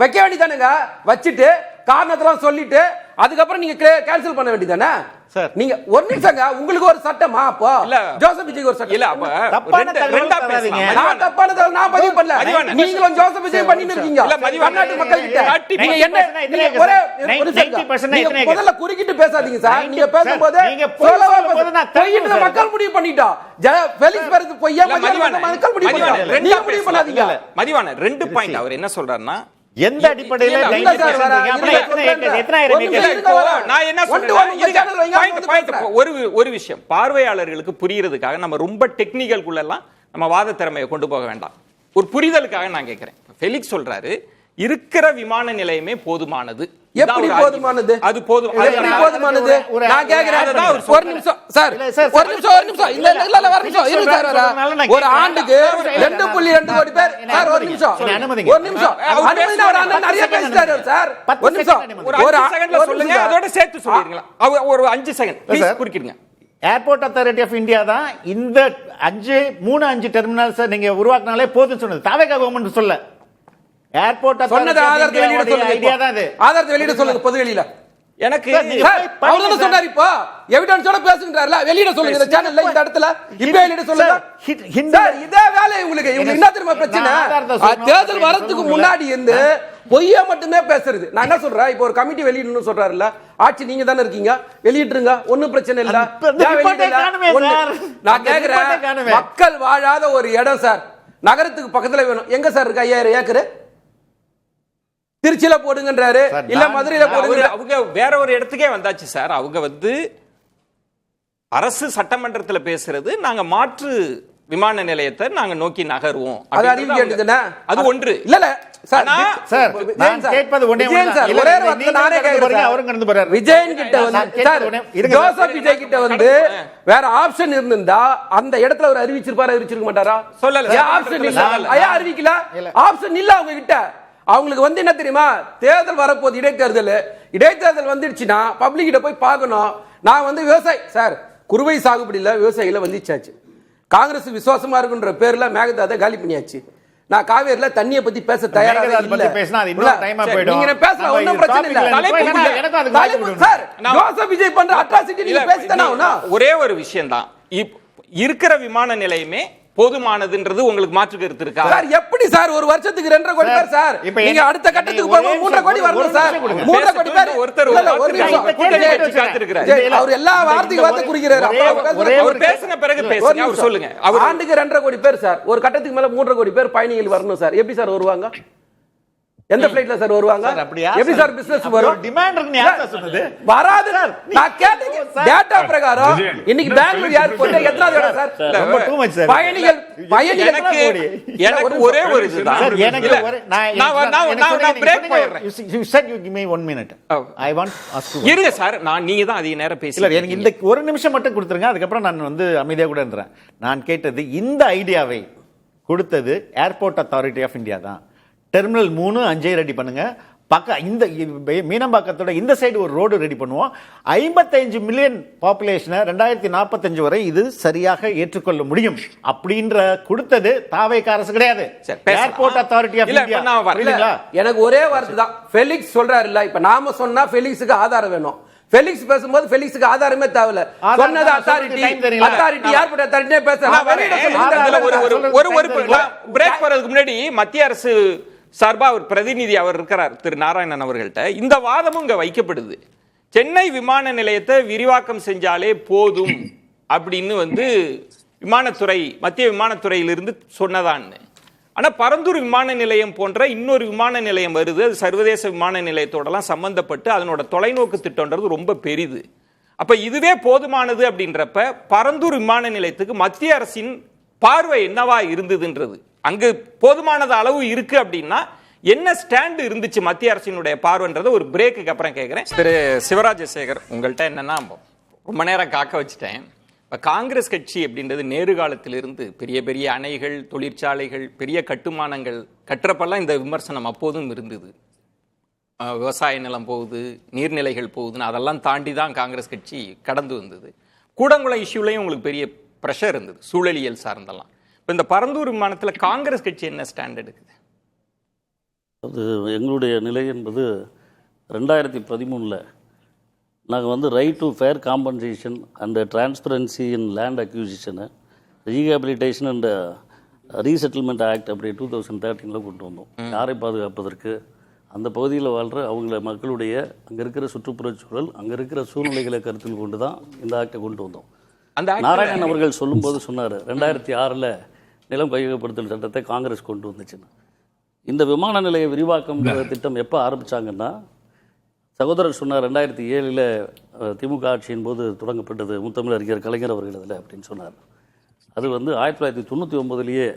வைக்க வேண்டியதானுங்க. வச்சுட்டு காரணத்தெல்லாம் சொல்லிட்டு அதுக்கப்புறம் நீங்க கேன்சல் பண்ண வேண்டியதானே சார்? நீங்க ஒரு நிமிஷங்க, உங்களுக்கு ஒரு சட்டமா? அப்போ இல்ல ஜோசப் விஜய்க்கு ஒரு சட்டம் இல்ல. அப்ப தப்பான தகவல் பேசாதீங்க. நான் தப்பான தகவல் நான் பதிவு பண்ணல. நீங்களும் ஜோசப் விஜய் பண்ணிட்டு இருக்கீங்க. இல்ல கர்நாடக மக்கள் கிட்ட நீங்க என்ன ஒரே ஒரு செகண்ட் முதல்ல குறுக்கிட்டு பேசாதீங்க சார். நீங்க பேசும்போது பொய்யிட்டு மக்கள் முடிவு பண்ணிட்டோம். ஃபெலிக்ஸ் பேருக்கு பொய்யா மக்கள் முடிவு பண்ணிட்டாங்க. நீங்க முடிவு பண்ணாதீங்க. மதிவான 2 பாயிண்ட் அவர் என்ன சொல்றாருன்னா, எந்த அடிப்படையில் நான் என்ன சொல்றேன், ஒரு விஷயம் பார்வையாளர்களுக்கு புரியறதுக்காக நம்ம ரொம்ப டெக்னிக்கல் எல்லாம் நம்ம வாத திறமையை கொண்டு போக வேண்டாம். ஒரு புரிதலுக்காக நான் கேட்கிறேன். ஃபெலிக்ஸ் சொல்றாரு இருக்கிற விமான நிலையமே போதுமானது. எப்படி போதுமானது? அது போதும். எப்படி போதுமானது? நான் கேக்குறேன். ஒரு நிமிஷம் சார், ஒரு நிமிஷம் இல்ல ஒரு நிமிஷம் இருங்க சார். ஒரு ஆண்டுக்கு 2.2 கோடி பேர் சார். ஒரு நிமிஷம் ஒரு நிமிஷம் அனுமதி அவர் அண்ணன் நிறைய பேசிட்டாரு சார். ஒரு நிமிஷம் ஒரு செகண்ட்ல சொல்லுங்க, அதோட சேர்த்து சொல்லிருங்களா? ஒரு 5 செகண்ட் ப்ளீஸ் குறுக்கிடுங்க. ஏர்போர்ட் அத்தாரிட்டி ஆஃப் இந்தியா தான் இந்த 3-5 டெர்மினல்ஸ் நீங்க உருவாக்குனாலே போதும் சொன்னது. தாவேகா கவர்மெண்ட் சொல்ல. ஏர்போர்ட் சொன்னது ஆதாரத்தை வெளியிட சொல்லுங்க. ஐடியா தான் இது. ஆதாரத்தை வெளியிட சொல்லுங்க பொது வெளியில. எனக்கு அவர் என்ன சொன்னாரு? இப்போ எவிடன்ஸோட பேசுங்கறாருல, வெளியிட சொல்லுங்க. இந்த சேனல்ல இந்த இடத்துல இப்ப வெளியிட சொல்லுங்க. சார் இதே வேலை உங்களுக்கு என்ன தெரியுமா பிரச்சனை? தேர்தல் வரதுக்கு முன்னாடி இருந்து பொய்யா மட்டுமே பேசுறது. நான் என்ன சொல்றேன், இப்போ ஒரு கமிட்டி வெளியிடணும்னு சொல்றாருல்ல, ஆட்சி நீங்க தானே இருக்கீங்க, வெளியிட்டுருங்க, ஒண்ணும் பிரச்சனை இல்ல. நான் கேக்குறேன், மக்கள் வாழாத ஒரு இடம் சார் நகரத்துக்கு பக்கத்துல வேணும். எங்க சார் இருக்கு 5000 ஏக்கர்? திருச்சியில போடுங்கன்றாரு, இல்ல மதுரையில போடுங்க. அவங்க வேற ஒரு இடத்துக்கே வந்தாச்சு சார். அவங்க வந்து அரசு சட்டமன்றத்தில் பேசுறது, நாங்க மாற்று விமான நிலையத்தை நாங்க நோக்கி நகருவோம். அது அறிவிக்க வேண்டியதுதானே? அது ஒன்று இல்ல இல்ல சார். சார் நான் கேட்பது ஒண்ணே ஒண்ணு சார். ஒரே வார்த்தை நானே கேக்குறேன். அவரும் கடந்து போறாரு. விஜயன் கிட்ட வந்து சார், ஜோசப் விஜய் கிட்ட வந்து வேற ஆப்ஷன் இருந்திருந்தா அந்த இடத்துல ஒரு அறிவிச்சிருக்க மாட்டாரா? சொல்லல. ஆப்ஷன் இல்ல. ஐயா அறிவிக்கல. ஆப்ஷன் இல்ல அவங்க கிட்ட. அவங்களுக்கு வந்து என்ன தெரியுமா, தேர்தல் வரப்போது, இடைத்தேர்தல் வந்துடுச்சுன்னா பப்ளிக் கிட்ட போய் பார்க்கணும். நான் வந்து விவசாயி சார், குறுவை சாகுபடியில் விவசாயிகளை வந்துச்சாச்சு. காங்கிரஸ் விசுவாசமா இருக்குன்ற பேர்ல மேகதாதை காலி பண்ணியாச்சு. நான் காவேரியில தண்ணியை பத்தி பேச தயாராக இல்ல. நீங்க பேசலாம், ஒண்ணும் பிரச்சனை இல்ல சார். ஜோசப் விஜய் பண்ற அட்ராசிட்டி நீங்க பேசிட்டானா? ஒரே ஒரு விஷயம் தான், இருக்கிற விமான நிலையமே போதுமானதுன்றது உங்களுக்கு மாற்று கருத்து இருக்கா சார்? எப்படி சார் ஒரு வருஷத்துக்கு 2.5 கோடி பேர் சார், நீங்க அடுத்த கட்டத்துக்கு போய் 3 கோடி வரணும் சார். 3 கோடி பேர் ஒருத்தர் அவர் எல்லா வார்த்தைக்கு வார்த்தை குறிக்கிறாரு. அவர் பேசின பிறகு பேசுங்க, அவர் சொல்லுங்க. அவர் ஆண்டுக்கு 2.5 கோடி பேர் சார், ஒரு கட்டத்துக்கு மேல 3 கோடி பேர் பயணிகள் வரணும் சார். எப்படி சார் வருவாங்க? எந்த ஃளைட்ல சார் வருவாங்க? எப்படி சார் பிசினஸ் வரும்? டிமாண்ட் இருக்குன்னு யாரா சொன்னது? வராது சார். நான் கேட்டேன் டேட்டா பிரகாரம் இன்னைக்கு பெங்களூர் ஏர்போர்ட்ல எத்தனாவது இடம் சார்? ரொம்ப டூ மச் சார். எனக்கு ஒரே ஒரு இதுதான் சார். எனக்கு நான் பிரேக் போயிடுறேன். You said you give me 1 minute. I want ask you. இருங்க சார், நீங்க தான் அதிக நேரம் பேசல. இல்ல எனக்கு இந்த ஒரு நிமிஷம் மட்டும் கொடுத்துருங்க, அதுக்கப்புறம் நான் வந்து அமைதியா கூட இருந்தேன். நான் கேட்டது இந்த ஐடியாவை கொடுத்தது ஏர்போர்ட் அத்தாரிட்டி ஆஃப் இந்தியா தான். டெர்மினல் 3 5 ரெடி பண்ணுங்க. இந்த மீனம்பாக்கத்தோட இந்த சைடு ஒரு ரோடு ரெடி பண்ணுவோம். 55 மில்லியன் பாப்புலேஷனை 2045 வரை இது சரியாக ஏற்றுக்கொள்ள முடியும் அப்படின்ற கொடுத்தது தாவேகா அரசு கிடையாது, ஏர்போர்ட் அத்தாரிட்டி ஆஃப் இந்தியா. எனக்கு ஒரே வார்த்தை தான், ஃபெலிக்ஸ் சொல்றாரு இல்ல, இப்ப நாம சொன்னா ஃபெலிக்ஸுக்கு ஆதாரம் வேணும். ஃபெலிக்ஸ் பேசும்போது ஃபெலிக்ஸுக்கு ஆதாரமே தேவையில்ல. சொன்னது அத்தாரிட்டி, அத்தாரிட்டி யார்பட்ட அத்தாரிட்டியே பிரேக் போறதுக்கு முன்னாடி மத்திய அரசு சார்பா ஒரு பிரதிநிதி அவர் இருக்கிறார் திரு நாராயணன் அவர்கள்ட்ட இந்த வாதமும் இங்க வைக்கப்படுது. சென்னை விமான நிலையத்தை விரிவாக்கம் செஞ்சாலே போதும் அப்படின்னு வந்து விமானத்துறை, மத்திய விமானத்துறையிலிருந்து சொன்னதான்னு. ஆனா பரந்தூர் விமான நிலையம் போன்ற இன்னொரு விமான நிலையம் வருது, அது சர்வதேச விமான நிலையத்தோடலாம் சம்பந்தப்பட்டு அதனோட தொலைநோக்கு திட்டம்ன்றது ரொம்ப பெரிது. அப்ப இதுவே போதுமானது அப்படின்றப்ப பரந்தூர் விமான நிலையத்துக்கு மத்திய அரசின் பார்வை என்னவா இருந்ததுன்றது, அங்கு போதுமானது அளவு இருக்கு அப்படின்னா என்ன ஸ்டாண்ட் இருந்துச்சு மத்திய அரசினுடைய பார்வைன்றதை ஒரு பிரேக்குக்கு அப்புறம் கேட்கிறேன். திரு சிவராஜசேகர், உங்கள்கிட்ட என்னன்னா ரொம்ப நேரம் காக்க வச்சுட்டேன். இப்போ காங்கிரஸ் கட்சி அப்படின்றது நேரு காலத்திலிருந்து பெரிய பெரிய அணைகள், தொழிற்சாலைகள், பெரிய கட்டுமானங்கள் கட்டுறப்பெல்லாம் இந்த விமர்சனம் அப்போதும் இருந்தது. விவசாய நிலம் போகுது, நீர்நிலைகள் போகுதுன்னு அதெல்லாம் தாண்டி தான் காங்கிரஸ் கட்சி கடந்து வந்தது. கூடங்குளம் இஷ்யூலையும் உங்களுக்கு பெரிய ப்ரெஷர் இருந்தது, சூழலியல் சார்ந்தெல்லாம். இப்போ இந்த பரந்தூர் விமானத்தில் காங்கிரஸ் கட்சி என்ன ஸ்டாண்ட் எடுக்குது? அது எங்களுடைய நிலை என்பது 2013 நாங்கள் வந்து right to fair compensation and transparency in land அக்யூசிஷனை, ரீஹாபிலிட்டேஷன் அண்ட் ரீசெட்டில்மெண்ட் ஆக்ட் அப்படி 2013 கொண்டு வந்தோம். யாரை பாதுகாப்பதற்கு, அந்த பகுதியில் வாழ்கிற அவங்கள மக்களுடைய அங்கே இருக்கிற சுற்றுப்புறச் சூழல், அங்கே இருக்கிற சூழ்நிலைகளை கருத்தில் கொண்டு தான் இந்த ஆக்டை கொண்டு வந்தோம். நாராயணன் அவர்கள் சொல்லும்போது சொன்னார் 2006 நிலம் கையகப்படுத்தல் சட்டத்தை காங்கிரஸ் கொண்டு வந்துச்சுன்னு. இந்த விமான நிலைய விரிவாக்கம் திட்டம் எப்போ ஆரம்பித்தாங்கன்னா, சகோதரர் சொன்னார் 2007 திமுக ஆட்சியின் போது தொடங்கப்பட்டது, முத்தமிழ் அறிஞர் கலைஞர் அவர்களதில் அப்படின்னு சொன்னார். அது வந்து 1999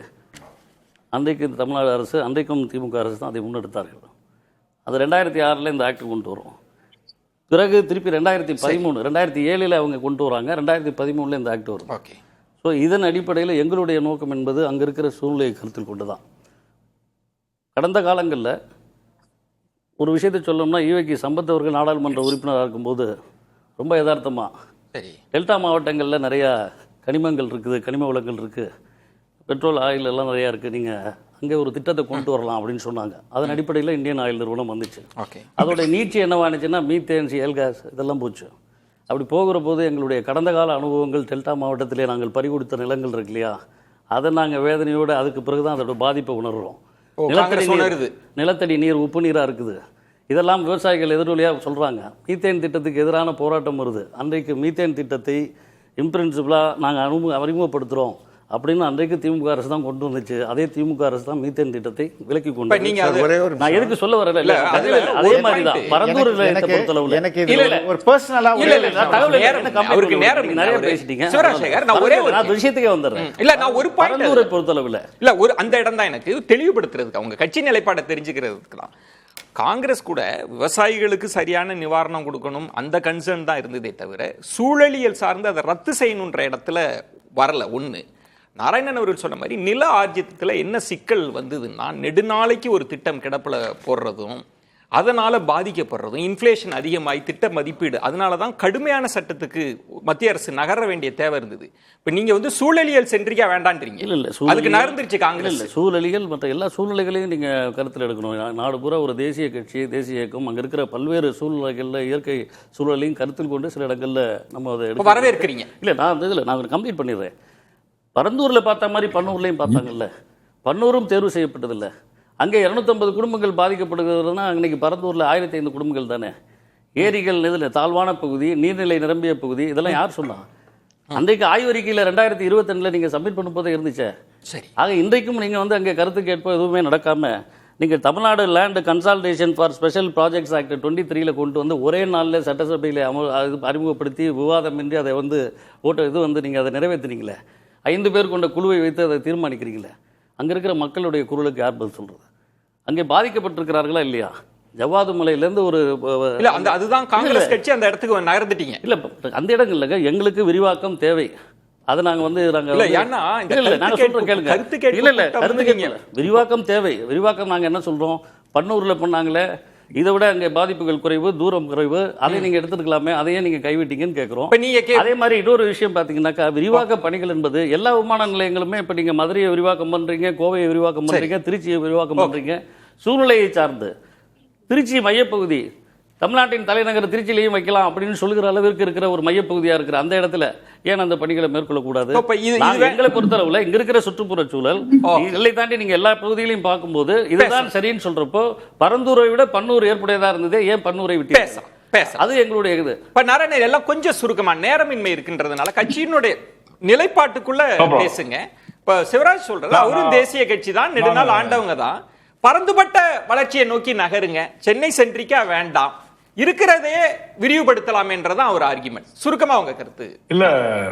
அன்றைக்கு தமிழ்நாடு அரசு, அன்றைக்கும் திமுக அரசு தான் அதை முன்னெடுத்தார்கள். அது 2006 இந்த ஆக்ட் கொண்டு வரும். பிறகு திருப்பி 2007 அவங்க கொண்டு வராங்க, 2013 இந்த ஆக்ட் வரும். ஓகே. ஸோ இதன் அடிப்படையில் எங்களுடைய நோக்கம் என்பது அங்கே இருக்கிற சூழ்நிலையை கருத்தில் கொண்டு தான். கடந்த காலங்களில் ஒரு விஷயத்தை சொல்லணும்னா, ஈவைக்கு சம்பத் அவர்கள் நாடாளுமன்ற உறுப்பினராக இருக்கும்போது ரொம்ப யதார்த்தமாக டெல்டா மாவட்டங்களில் நிறையா கனிமங்கள் இருக்குது, கனிம வளங்கள் இருக்குது, பெட்ரோல் ஆயில் எல்லாம் நிறையா இருக்குது, நீங்கள் அங்கே ஒரு திட்டத்தை கொண்டு வரலாம் அப்படின்னு சொன்னாங்க. அதன் அடிப்படையில் இந்தியன் ஆயில் நிறுவனம் வந்துச்சு. ஓகே. அதோடைய நீட்சி என்னவானுச்சுன்னா மீத்தேன், சிஎல் கேஸ் இதெல்லாம் போச்சு. அப்படி போகிற போது எங்களுடைய கடந்த கால அனுபவங்கள், டெல்டா மாவட்டத்திலே நாங்கள் பறிகொடுத்த நிலங்கள் இருக்கு இல்லையா, அதை நாங்கள் வேதனையோடு அதுக்கு பிறகு தான் அதோட பாதிப்பை உணர்கிறோம். நிலத்தடி நீர் உப்பு நீராக இருக்குது. இதெல்லாம் விவசாயிகள் எதிரொலியாக சொல்கிறாங்க. மீத்தேன் திட்டத்துக்கு எதிரான போராட்டம் வருது. அன்றைக்கு மீத்தேன் திட்டத்தை இம்பிரின்சிபிளாக நாங்கள் அறிமுகப்படுத்துகிறோம் அப்படின்னு அன்றைக்கு திமுக அரசு தான் கொண்டு வந்துச்சு. அதே திமுக அரசு தான் மீத்தேன் திட்டத்தை விலக்கி கொண்டு. நான் எதுக்கு சொல்ல வரல, அதே மாதிரி தான் பரந்தூர் நிலையத்தை பொறுத்தளவுல நிறைய பேசிட்டீங்க. விஷயத்துக்கே வந்துடுறேன். இல்ல நான் ஒரு பரந்தூரை பொறுத்தளவுல இல்ல ஒரு அந்த இடம் தான் எனக்கு தெளிவுபடுத்துறதுக்கு, அவங்க கட்சி நிலைப்பாடை தெரிஞ்சுக்கிறதுக்கு தான். காங்கிரஸ் கூட விவசாயிகளுக்கு சரியான நிவாரணம் கொடுக்கணும் அந்த கன்சர்ன் தான் இருந்ததே தவிர சூழலியல் சார்ந்து அதை ரத்து செய்யணுன்ற இடத்துல வரல. ஒன்று, நாராயணன் அவர்கள் சொன்ன மாதிரி நில ஆர்ஜித்தத்தில் என்ன சிக்கல் வந்ததுன்னா, நெடுநாளைக்கு ஒரு திட்டம் கிடப்பில் போடுறதும் அதனால் பாதிக்கப்படுறதும், இன்ஃப்ளேஷன் அதிகமாகி திட்ட மதிப்பீடு, அதனால தான் கடுமையான சட்டத்துக்கு மத்திய அரசு நகர வேண்டிய தேவை இருந்தது. இப்போ நீங்கள் வந்து சூழலியல் சென்றிக்கா வேண்டான்றீங்க. இல்லை, அதுக்கு நகர்ந்துருச்சு காங்கிரஸ். இல்லை, சூழலியல் மற்ற எல்லா சூழ்நிலைகளையும் நீங்கள் கருத்தில் எடுக்கணும். நாடு பூரா ஒரு தேசிய கட்சி, தேசிய இயக்கம், அங்கே இருக்கிற பல்வேறு சூழ்நிலைகளில் இயற்கை சூழலையும் கருத்தில் கொண்டு சில இடங்களில் நம்ம அதை வரவேற்கிறீங்க. இல்லை, நான் இதில் நான் கம்ப்ளீட் பண்ணிடுறேன். பரந்தூரில் பார்த்த மாதிரி பன்னூர்லையும் பார்த்தாங்கல்ல, பன்னூரும் தேர்வு செய்யப்பட்டதில்லை. அங்கே 250 குடும்பங்கள் பாதிக்கப்படுகிறதுனா அன்றைக்கி பரந்தூரில் 1005 குடும்பங்கள் தானே. ஏரிகள் இதில் தாழ்வான பகுதி, நீர்நிலை நிரம்பிய பகுதி, இதெல்லாம் யார் சொன்னா? அன்றைக்கு ஆய்வறிக்கையில் 2022 நீங்கள் சப்மிட் பண்ணும்போதே இருந்துச்சே. சரி. ஆக இன்றைக்கும் நீங்கள் வந்து அங்கே கருத்து கேட்போம் எதுவுமே நடக்காமல் நீங்கள் Tamil Nadu land consolidation for special projects act 23 கொண்டு வந்து ஒரே நாளில் சட்டசபையில் அறிமுகப்படுத்தி விவாதமின்றி அதை வந்து நீங்கள் அதை நிறைவேற்றினீங்களே. 5 பேர் கொண்ட குழுவை வைத்து அதை தீர்மானிக்கிறீங்களே. அங்கே இருக்கிற மக்களுடைய குரலுக்கு யார் பதில் சொல்கிறது? அங்கே பாதிக்கப்பட்டிருக்கிறார்களா இல்லையா? ஜவ்வாது மலையிலேருந்து ஒரு இல்லை, அதுதான் காங்கிரஸ் கட்சி அந்த இடத்துக்கு நகர்ந்துட்டீங்க. இல்லை, அந்த இடங்கள் இல்லைங்க, எங்களுக்கு விரிவாக்கம் தேவை. அதை நாங்கள் வந்து விரிவாக்கம் தேவை. விரிவாக்கம் நாங்கள் என்ன சொல்கிறோம், பன்னூரில் பண்ணாங்களே, இதை விட அங்கே பாதிப்புகள் குறைவு, தூரம் குறைவு, அதை நீங்கள் எடுத்துக்கலாமே, அதையே நீங்கள் கைவிட்டீங்கன்னு கேட்குறோம். அதே மாதிரி இன்னொரு விஷயம் பார்த்தீங்கன்னாக்கா, விரிவாக்க பணிகள் என்பது எல்லா விமான நிலையங்களுமே இப்போ நீங்கள் மதுரையை விரிவாக்கம் பண்ணுறீங்க, கோவையை விரிவாக்கம் பண்ணுறீங்க, திருச்சியை விரிவாக்கம் பண்ணுறீங்க. சூழ்நிலையை சார்ந்து திருச்சி மையப்பகுதி தமிழ்நாட்டின் தலைநகர் திருச்சியிலையும் வைக்கலாம் அப்படின்னு சொல்லுகிற அளவிற்கு இருக்கிற ஒரு மையப்பகுதியாக இருக்கிற அந்த இடத்துல ஏன் அந்த பணிகளை மேற்கொள்ளக்கூடாது? எங்களை பொறுத்தளவுல இங்க இருக்கிற சுற்றுப்புற சூழல் எல்லை தாண்டி நீங்க எல்லா பகுதிகளையும் பார்க்கும்போது இதுதான் சரின்னு சொல்றப்போ பரந்தூரை விட பன்னூர் ஏற்புடையதா இருந்தது, ஏன் பன்னூரை விட்டு அது எங்களுடைய இது. இப்ப நாராயணன் எல்லாம் கொஞ்சம் சுருக்கமா நேரமின்மை இருக்கின்றதுனால கட்சியினுடைய நிலைப்பாட்டுக்குள்ள பேசுங்க. இப்ப சிவராஜ் சொல்றது அவரும் தேசிய கட்சி தான், நெடுநாள் ஆண்டவங்க தான், பரந்துபட்ட வளர்ச்சியை நோக்கி நகருங்க, சென்னை சென்ட்ரிக்கா வேண்டாம், இருக்கிறதே விரிவுபடுத்தலாம் என்றதான் ஒரு ஆர்குமெண்ட். சுருக்கமா உங்க கருத்து. இல்ல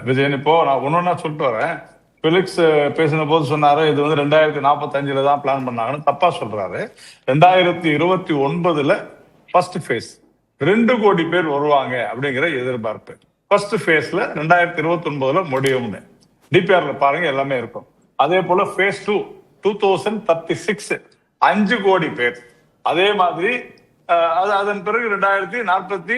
விஜயன், இப்போ நான் ஒன்னொன்னா சொல்லிட்டு வரேன். பிலிக்ஸ் பேசின போது சொன்னாரு இது வந்து 2045 தான் பிளான் பண்ணாங்கன்னு. தப்பா சொல்றாரு. 2029 ஃபர்ஸ்ட் ஃபேஸ் 2 கோடி பேர் வருவாங்க அப்படிங்கிற எதிர்பார்ப்பு. ஃபர்ஸ்ட் ஃபேஸ்ல 2029 முடியும்னு டிபிஆர்ல பாருங்க, எல்லாமே இருக்கும். அதே போல ஃபேஸ் 2 2036 5 கோடி பேர். அதே மாதிரி அதன் பிறகு 2044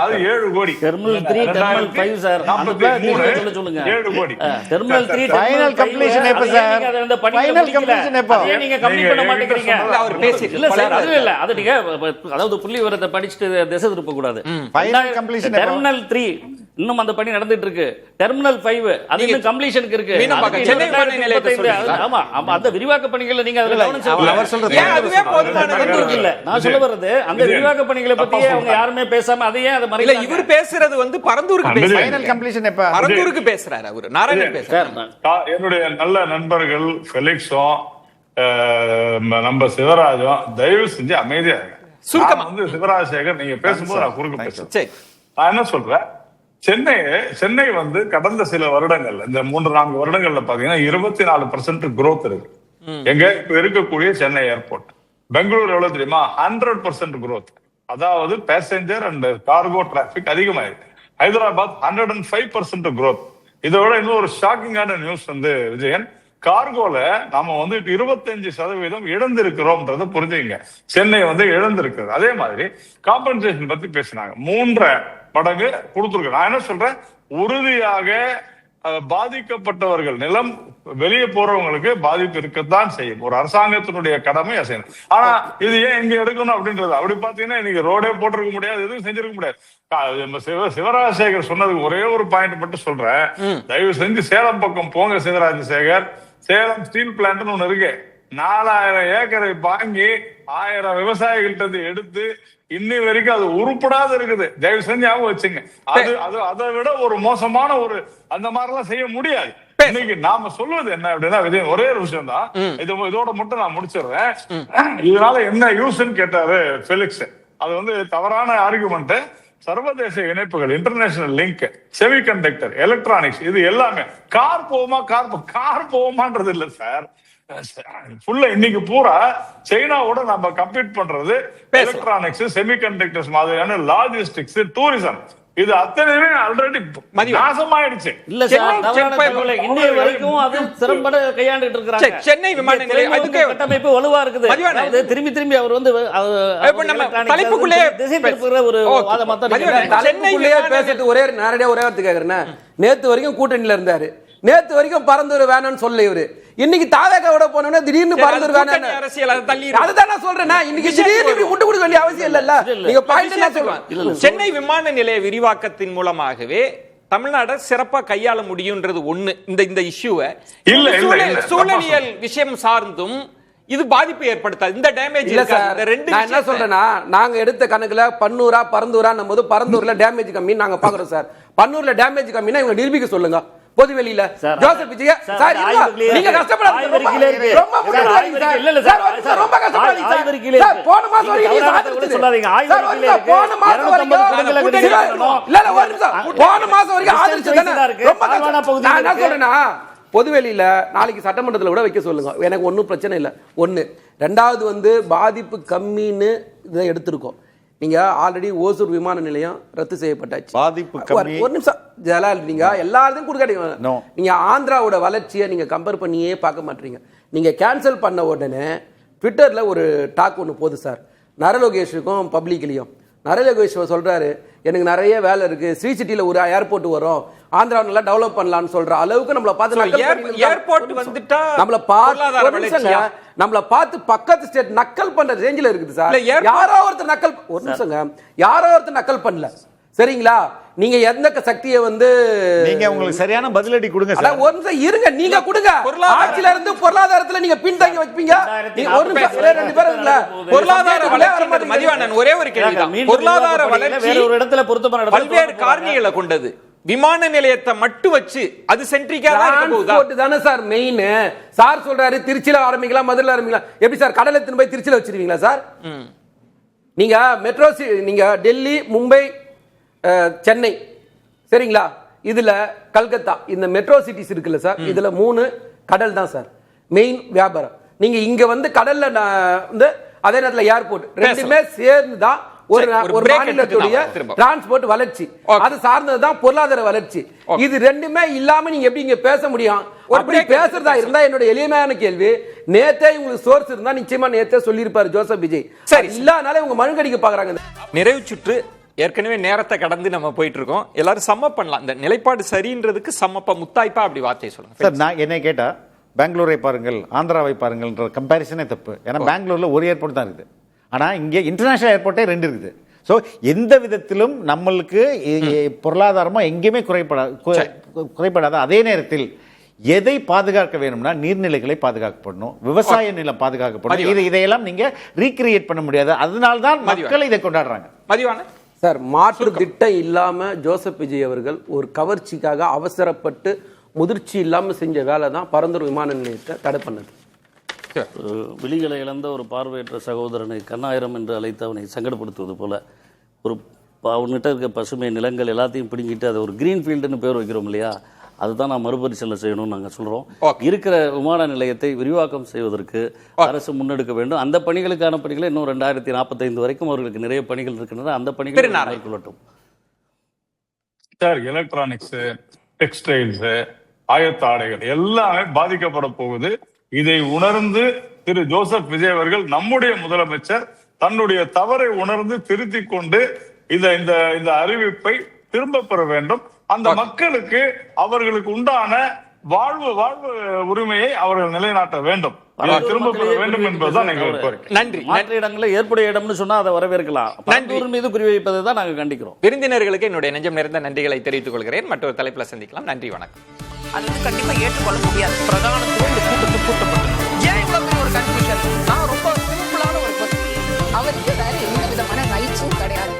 அது 7 கோடி. டெர்மினல் 3 டெர்மினல் 5 சார் 7 கோடி. டெர்மினல் 3 ஃபைனல் கம்ப்ளீஷன் எப்ப சார்? ஃபைனல் கம்ப்ளீஷன் எப்ப? நீங்க கம்ப்ளீட் பண்ண மாட்டேங்கிறீங்க. அவர் பேசி இல்ல சார், அது இல்ல, அது நீங்க அதாவது புள்ளி விவரத்தை படிச்சிட்டு திசை திருப்ப கூடாது. ஃபைனல் கம்ப்ளீஷன் டெர்மினல் 3 இன்னும் அந்த பணி நடந்துட்டு இருக்கு. டெர்மினல் 5 அது இன்னும் கம்ப்ளீஷனுக்கு இருக்கு. சென்னை விமான நிலையத்தை சொல்றீங்க. ஆமா, அந்த விரிவாக்க பணிகளை நீங்க அதுல கவனம் செலுத்தல. அவர் சொல்றது அதுவே போதுமானது இல்ல. நான் சொல்ல வர்றது அந்த விரிவாக்க பணிகளை பத்தி அவங்க யாருமே பேசாம அதையே அத மாதிரி இல்ல. இவர் பேசுறது வந்து பரந்தூருக்கு பேசுறாரு. ஃபைனல் கம்ப்ளீஷன் எப்ப? பரந்தூருக்கு பேசுறாரு அவர். நாராயணன் பேசுறாரு. என்னுடைய நல்ல நண்பர்கள் ஃபெலிக்ஸும் நம்ம சிவராஜும் தயவு செஞ்சு அமைதியா இருங்க. சுருக்கமா வந்து சிவராஜசேகர் நீங்க பேசும்போது நான் குறுக்க பேசுறேன். நான் என்ன சொல்றேன், சென்னை வந்து கடந்த சில வருடங்கள்ல, இந்த 3-4 வருடங்கள்ல பாத்தீங்கன்னா 24% growth இருக்கு. எங்க இப்ப இருக்கக்கூடிய சென்னை ஏர்போர்ட். பெங்களூர் எவ்வளவு தெரியுமா? 100% growth. அதாவது பேசஞ்சர் அண்ட் கார்கோ டிராபிக் அதிகமாயிருக்கு. ஹைதராபாத் 105% growth. இதோட இன்னும் ஒரு ஷாக்கிங்கான நியூஸ் வந்து விஜயன், கார்கோல நாம வந்து 25% இழந்திருக்கிறோம்ன்றத புரிஞ்சுங்க. சென்னை வந்து இழந்திருக்கிறது. அதே மாதிரி காம்பன்சேஷன் பத்தி பேசினாங்க, 3 மடங்கு கொடுத்துருக்கு. நான் என்ன சொல்றேன், உறுதியாக பாதிக்கப்பட்டவர்கள், நிலம் வெளியே போறவங்களுக்கு பாதிப்பு இருக்கத்தான் செய்யும். ஒரு அரசாங்கத்தினுடைய கடமை அசையணும். ஆனா இது ஏன் இங்க எடுக்கணும் அப்படின்றது, அப்படி பாத்தீங்கன்னா இன்னைக்கு ரோடே போட்டிருக்க முடியாது, எதுவும் செஞ்சிருக்க முடியாது. சிவராஜசேகர் சொன்னதுக்கு ஒரே ஒரு பாயிண்ட் மட்டும் சொல்றேன், தயவு செஞ்சு சேலம் பக்கம் போங்க சிவராஜசேகர். சேலம் ஸ்டீல் பிளான்ட்னு ஒண்ணு இருக்கு. 4000 ஏக்கரை வாங்கி 1000 விவசாயிகள்கிட்ட எடுத்து இன்னி வரைக்கும் அது உருப்படாத இருக்குது. தயவு செஞ்சு ஞாபகம் வச்சுங்க. அதை விட ஒரு மோசமான ஒரு அந்த மாதிரி எல்லாம் செய்ய முடியாது. இன்னைக்கு நாம சொல்வது என்ன அப்படின்னா விஜய், ஒரே ஒரு விஷயம் தான், இதோட மட்டும் நான் முடிச்சிடுறேன். இதனால என்ன யூஸ்ன்னு கேட்டாரு ஃபெலிக்ஸ். அது வந்து தவறான ஆர்குமெண்ட். சர்வதேச இணைப்புகள், இன்டர்நேஷனல் லிங்க், செமிகண்டக்டர், எலக்ட்ரானிக்ஸ், இது எல்லாமே கார் போவோமான்றது இல்ல சார். இன்னைக்கு பூரா சைனாவோட நம்ம கம்பீட் பண்றது எலக்ட்ரானிக்ஸ், செமிகண்டக்டர்ஸ் மாதிரியான லாஜிஸ்டிக்ஸ், டூரிசம், இது அத்தனையுமே ஆல்ரெடி நாசமாயிடுச்சு. இல்ல சார், இன்னைய வரைக்கும் அது திறம்பட கையாண்டுட்டு இருக்காங்க. சென்னை விமான நிலையம் அதுக்கு கட்டமைப்பு வலுவா இருக்குது. திரும்பி அவர் வந்து தலைப்புக்குள்ளே திசை திருப்புற ஒரு வாதமா தான். சென்னைக்குள்ளே பேசிட்டு ஒரே நேரடியா ஒரே வார்த்தை கேக்குறேன். நேத்து வரைக்கும் கூட்டணியில இருந்தாரு, நேத்து வரைக்கும் பரந்தூர் வேணும்னு சொல்ல இவரு. இன்னைக்கு தாவேகாவோட போனோம்னா திடீர்னு பரந்தூர் வேணும் அரசியல் தள்ளி. அதுதான் நான் சொல்றேன், இன்னைக்கு திடீர்னு முட்டு கொடுக்க வேண்டிய அவசியம் இல்ல. நீங்க பாயிண்ட் என்ன சொல்லுங்க. சென்னை விமான நிலைய விரிவாக்கத்தின் மூலமாகவே தமிழ்நாடு சிறப்பா கையாள முடியும்ன்றது ஒண்ணு. இந்த இஷ்யூவை சூழலியல் விஷயம் சார்ந்தும் இது பாதிப்பு ஏற்படுத்தாது. இந்த டேமேஜ் இல்ல சார். நான் என்ன சொல்றேன்னா, நாங்க எடுத்த கணக்குல பன்னூரா பரந்தூரா போது பரந்தூர்ல டேமேஜ் கம்மி நாங்க பாக்குறோம் சார். பன்னூர்ல டேமேஜ் கம்மினா இவங்க நிரூபிக்க சொல்லுங்க. பொதுவெளியில ஜோசப் விஜய் சார், நீங்க கஷ்டப்படாதீங்க. ரொம்ப முடியல இல்ல சார், ரொம்ப கஷ்டப்படாதீங்க சார். போன மாசம் வரைக்கும் நீங்க சாதிச்சு சொல்லாதீங்க. ஆய்வறிக்கையில இருக்கு. போன மாசம் வரைக்கும் இல்ல ஒரு நிமிஷம், போன மாசம் வரைக்கும் ஆதரிச்சு தான ரொம்ப கஷ்டமான பகுதி. நான் என்ன சொல்றேன்னா, பொதுவெளியில நாளைக்கு சட்டமன்றத்தில் கூட வைக்க சொல்லுங்க, எனக்கு ஒன்றும் பிரச்சனை இல்லை. ஒன்று. ரெண்டாவது வந்து பாதிப்பு கம்மின்னு இதை எடுத்திருக்கோம். நீங்க ஆல்ரெடி ஓசூர் விமான நிலையம் ரத்து செய்யப்பட்டாச்சு. பாதிப்பு கம்மி. ஒரு நிமிஷம் ஜலால், நீங்க எல்லாத்தையும் கொடுக்காதீங்க. நீங்க ஆந்திராவோட வளர்ச்சியை நீங்க கம்பேர் பண்ணியே பார்க்க மாட்டீங்க. நீங்க கேன்சல் பண்ண உடனே ட்விட்டர்ல ஒரு டாக் ஒன்று போகுது சார், நரலோகேஷுக்கும் பப்ளிக்லையும் நரேந்திர கோஷ் சொல்றாரு எனக்கு நிறைய வேலை இருக்கு, ஸ்ரீ சிட்டில ஒரு ஏர்போர்ட் வரும், ஆந்திரா நல்லா டெவலப் பண்ணலாம்னு சொல்ற அளவுக்கு நம்மள பார்த்து ஏர்போர்ட் வந்துட்டா நம்மள பார்த்து பக்கத்து ஸ்டேட் நக்கல் பண்ற ரேஞ்சில இருக்குது சார். யாரோ ஒருத்தர் நக்கல், ஒரு நிமிஷங்க, யாரோ ஒருத்தர் நக்கல் பண்ணல, சரிங்களா? நீங்க எந்த சக்தியை வந்து நீங்க உங்களுக்கு சரியான பதிலடி கொடுங்க சார். ஒரு நிமிஷம் இருங்க, நீங்க கொடுங்க. ஆட்சியில இருந்து பொருளாதாரத்துல நீங்க பின்தங்கி வைப்பீங்க. ஒரு நிமிஷம், ரெண்டு பேரும் இல்ல, பொருளாதார வளர்ச்சி மதிவாணன் ஒரே ஒரு கேள்விதான். பொருளாதார வளர்ச்சி வேற ஒரு இடத்துல பொருத்தமான பல்வேறு காரணிகளை கொண்டது. விமான நிலையத்தை மட்டும் வச்சு அது சென்ட்ரிக்கா தானே சார் மெயின். சார் சொல்றாரு திருச்சியில ஆரம்பிக்கலாம், மதுரையில ஆரம்பிக்கலாம். எப்படி சார் கடலை எடுத்துன்னு போய் திருச்சியில வச்சிருவீங்களா சார்? நீங்க மெட்ரோ நீங்க டெல்லி, மும்பை, சென்னை, சரிங்களா? இதுல கல்கத்தா, இந்த மெட்ரோ சிட்டிஸ் இருக்குல்ல சார், இதுல 3 கடல் தான் சார் மெயின் வியாபாரம். நீங்க இங்க வந்து கடல்ல வந்து அதே நேரத்தில் ஏர்போர்ட் ரெண்டுமே சேர்ந்து தான் ஒரு மாநிலத்துடைய டிரான்ஸ்போர்ட் வளர்ச்சி, அது சார்ந்ததுதான் பொருளாதார வளர்ச்சி. இது ரெண்டுமே இல்லாம நீங்க எப்படி இங்க பேச முடியும்? அப்படி பேசுறதா இருந்தா என்னோட எளிமையான கேள்வி, நேத்தே உங்களுக்கு சோர்ஸ் இருந்தா நிச்சயமா நேத்தே சொல்லியிருப்பாரு ஜோசப் விஜய். சரி, இல்லாதனால உங்க மழுங்கடிக்க பாக்குறாங்க. நிறைவு சுற்று ஏற்கனவே நேரத்தை கடந்து நம்ம போயிட்டு இருக்கோம். எல்லாரும் சம்மப் பண்ணலாம். இந்த நிலைப்பாடு சரின்றதுக்கு சம்மப்பா முத்தாய்ப்பா அப்படி வார்த்தையை சொல்லுங்க சார். நான் என்னை கேட்டா பெங்களூரை பாருங்கள், ஆந்திராவை பாருங்கள்ன்ற கம்பேரிசனே தப்பு. ஏன்னா பெங்களூர்ல ஒரு ஏர்போர்ட் தான் இருக்குது, ஆனா இங்கே இன்டர்நேஷனல் ஏர்போர்ட்டே 2 இருக்குது. ஸோ எந்த விதத்திலும் நம்மளுக்கு பொருளாதாரமா எங்கேயுமே குறைபடாத அதே நேரத்தில் எதை பாதுகாக்க வேணும்னா நீர்நிலைகளை பாதுகாக்கப்படணும், விவசாய நிலம் பாதுகாக்கப்படணும். இதையெல்லாம் நீங்க ரீக்ரியேட் பண்ண முடியாது. அதனால்தான் மக்கள் இதை கொண்டாடுறாங்க. மதிவான சார், மாற்று திட்டம் இல்லாம ஜோசப் விஜய் அவர்கள் ஒரு கவர்ச்சிக்காக அவசரப்பட்டு முதிர்ச்சி இல்லாம செஞ்ச வேலை தான் பரந்தூர் விமான நிலையத்தை தடை பண்ணது. விழிகளை இழந்த ஒரு பார்வையற்ற சகோதரனை கண்ணாயிரம் என்று அழைத்து அவனை சங்கடப்படுத்துவது போல ஒரு அவன்கிட்ட இருக்க பசுமை நிலங்கள் எல்லாத்தையும் பிடிங்கிட்டு அதை ஒரு கிரீன் ஃபீல்டுன்னு பேர் வைக்கிறோம் இல்லையா, அதுதான் நான் மறுபரிசீலனை செய்யணும்னு நாங்கள் சொல்கிறோம். இருக்கிற விமான நிலையத்தை விரிவாக்கம் செய்வதற்கு அரசு முன்னெடுக்க வேண்டும். அந்த பணிகளுக்கான பணிகளை இன்னும் 2045 வரைக்கும் அவர்களுக்கு நிறைய பணிகள் இருக்கின்றன. அந்த பணிகளை மேற்கொள்ளட்டும் சார். எலக்ட்ரானிக்ஸ், டெக்ஸ்டைல்ஸ், ஆயத்த ஆடைகள் எல்லாமே பாதிக்கப்பட போகுது. இதை உணர்ந்து திரு ஜோசப் விஜய் அவர்கள், நம்முடைய முதலமைச்சர், தன்னுடைய தவறை உணர்ந்து திருத்திக் கொண்டு இந்த அறிவிப்பை திரும்ப பெற வேண்டும். அந்த மக்களுக்கு அவர்களுக்கு உண்டான வாழ்வு உரிமையை அவர்கள் நிலைநாட்ட வேண்டும், திரும்ப பெற வேண்டும் என்பதுதான் எங்கள் கோரிக்கை. நன்றி. மற்ற இடங்களில் ஏற்புடைய இடம்னு சொன்னா அதை வரவேற்கலாம். நன்றி மீது குறிவைப்பதை தான் நாங்கள் கண்டிக்கிறோம். விருந்தினர்களுக்கு என்னுடைய நெஞ்சம் நிறைந்த நன்றிகளை தெரிவித்துக் கொள்கிறேன். மற்றொரு தலைப்புல சந்திக்கலாம். நன்றி, வணக்கம். அது வந்து கண்டிப்பா ஏற்றுக்கொள்ள முடியாது. பிரதானத்துவம் இந்த கூட்டத்துக்கு கூட்டப்பட்டது. ஏன் இவ்வளவு பெரிய ஒரு கன்ஃபியூஷன்? நான் ரொம்ப சிம்பிளான ஒரு அவருக்கு வேற எந்த விதமான ரைட்ஸும் கிடையாது.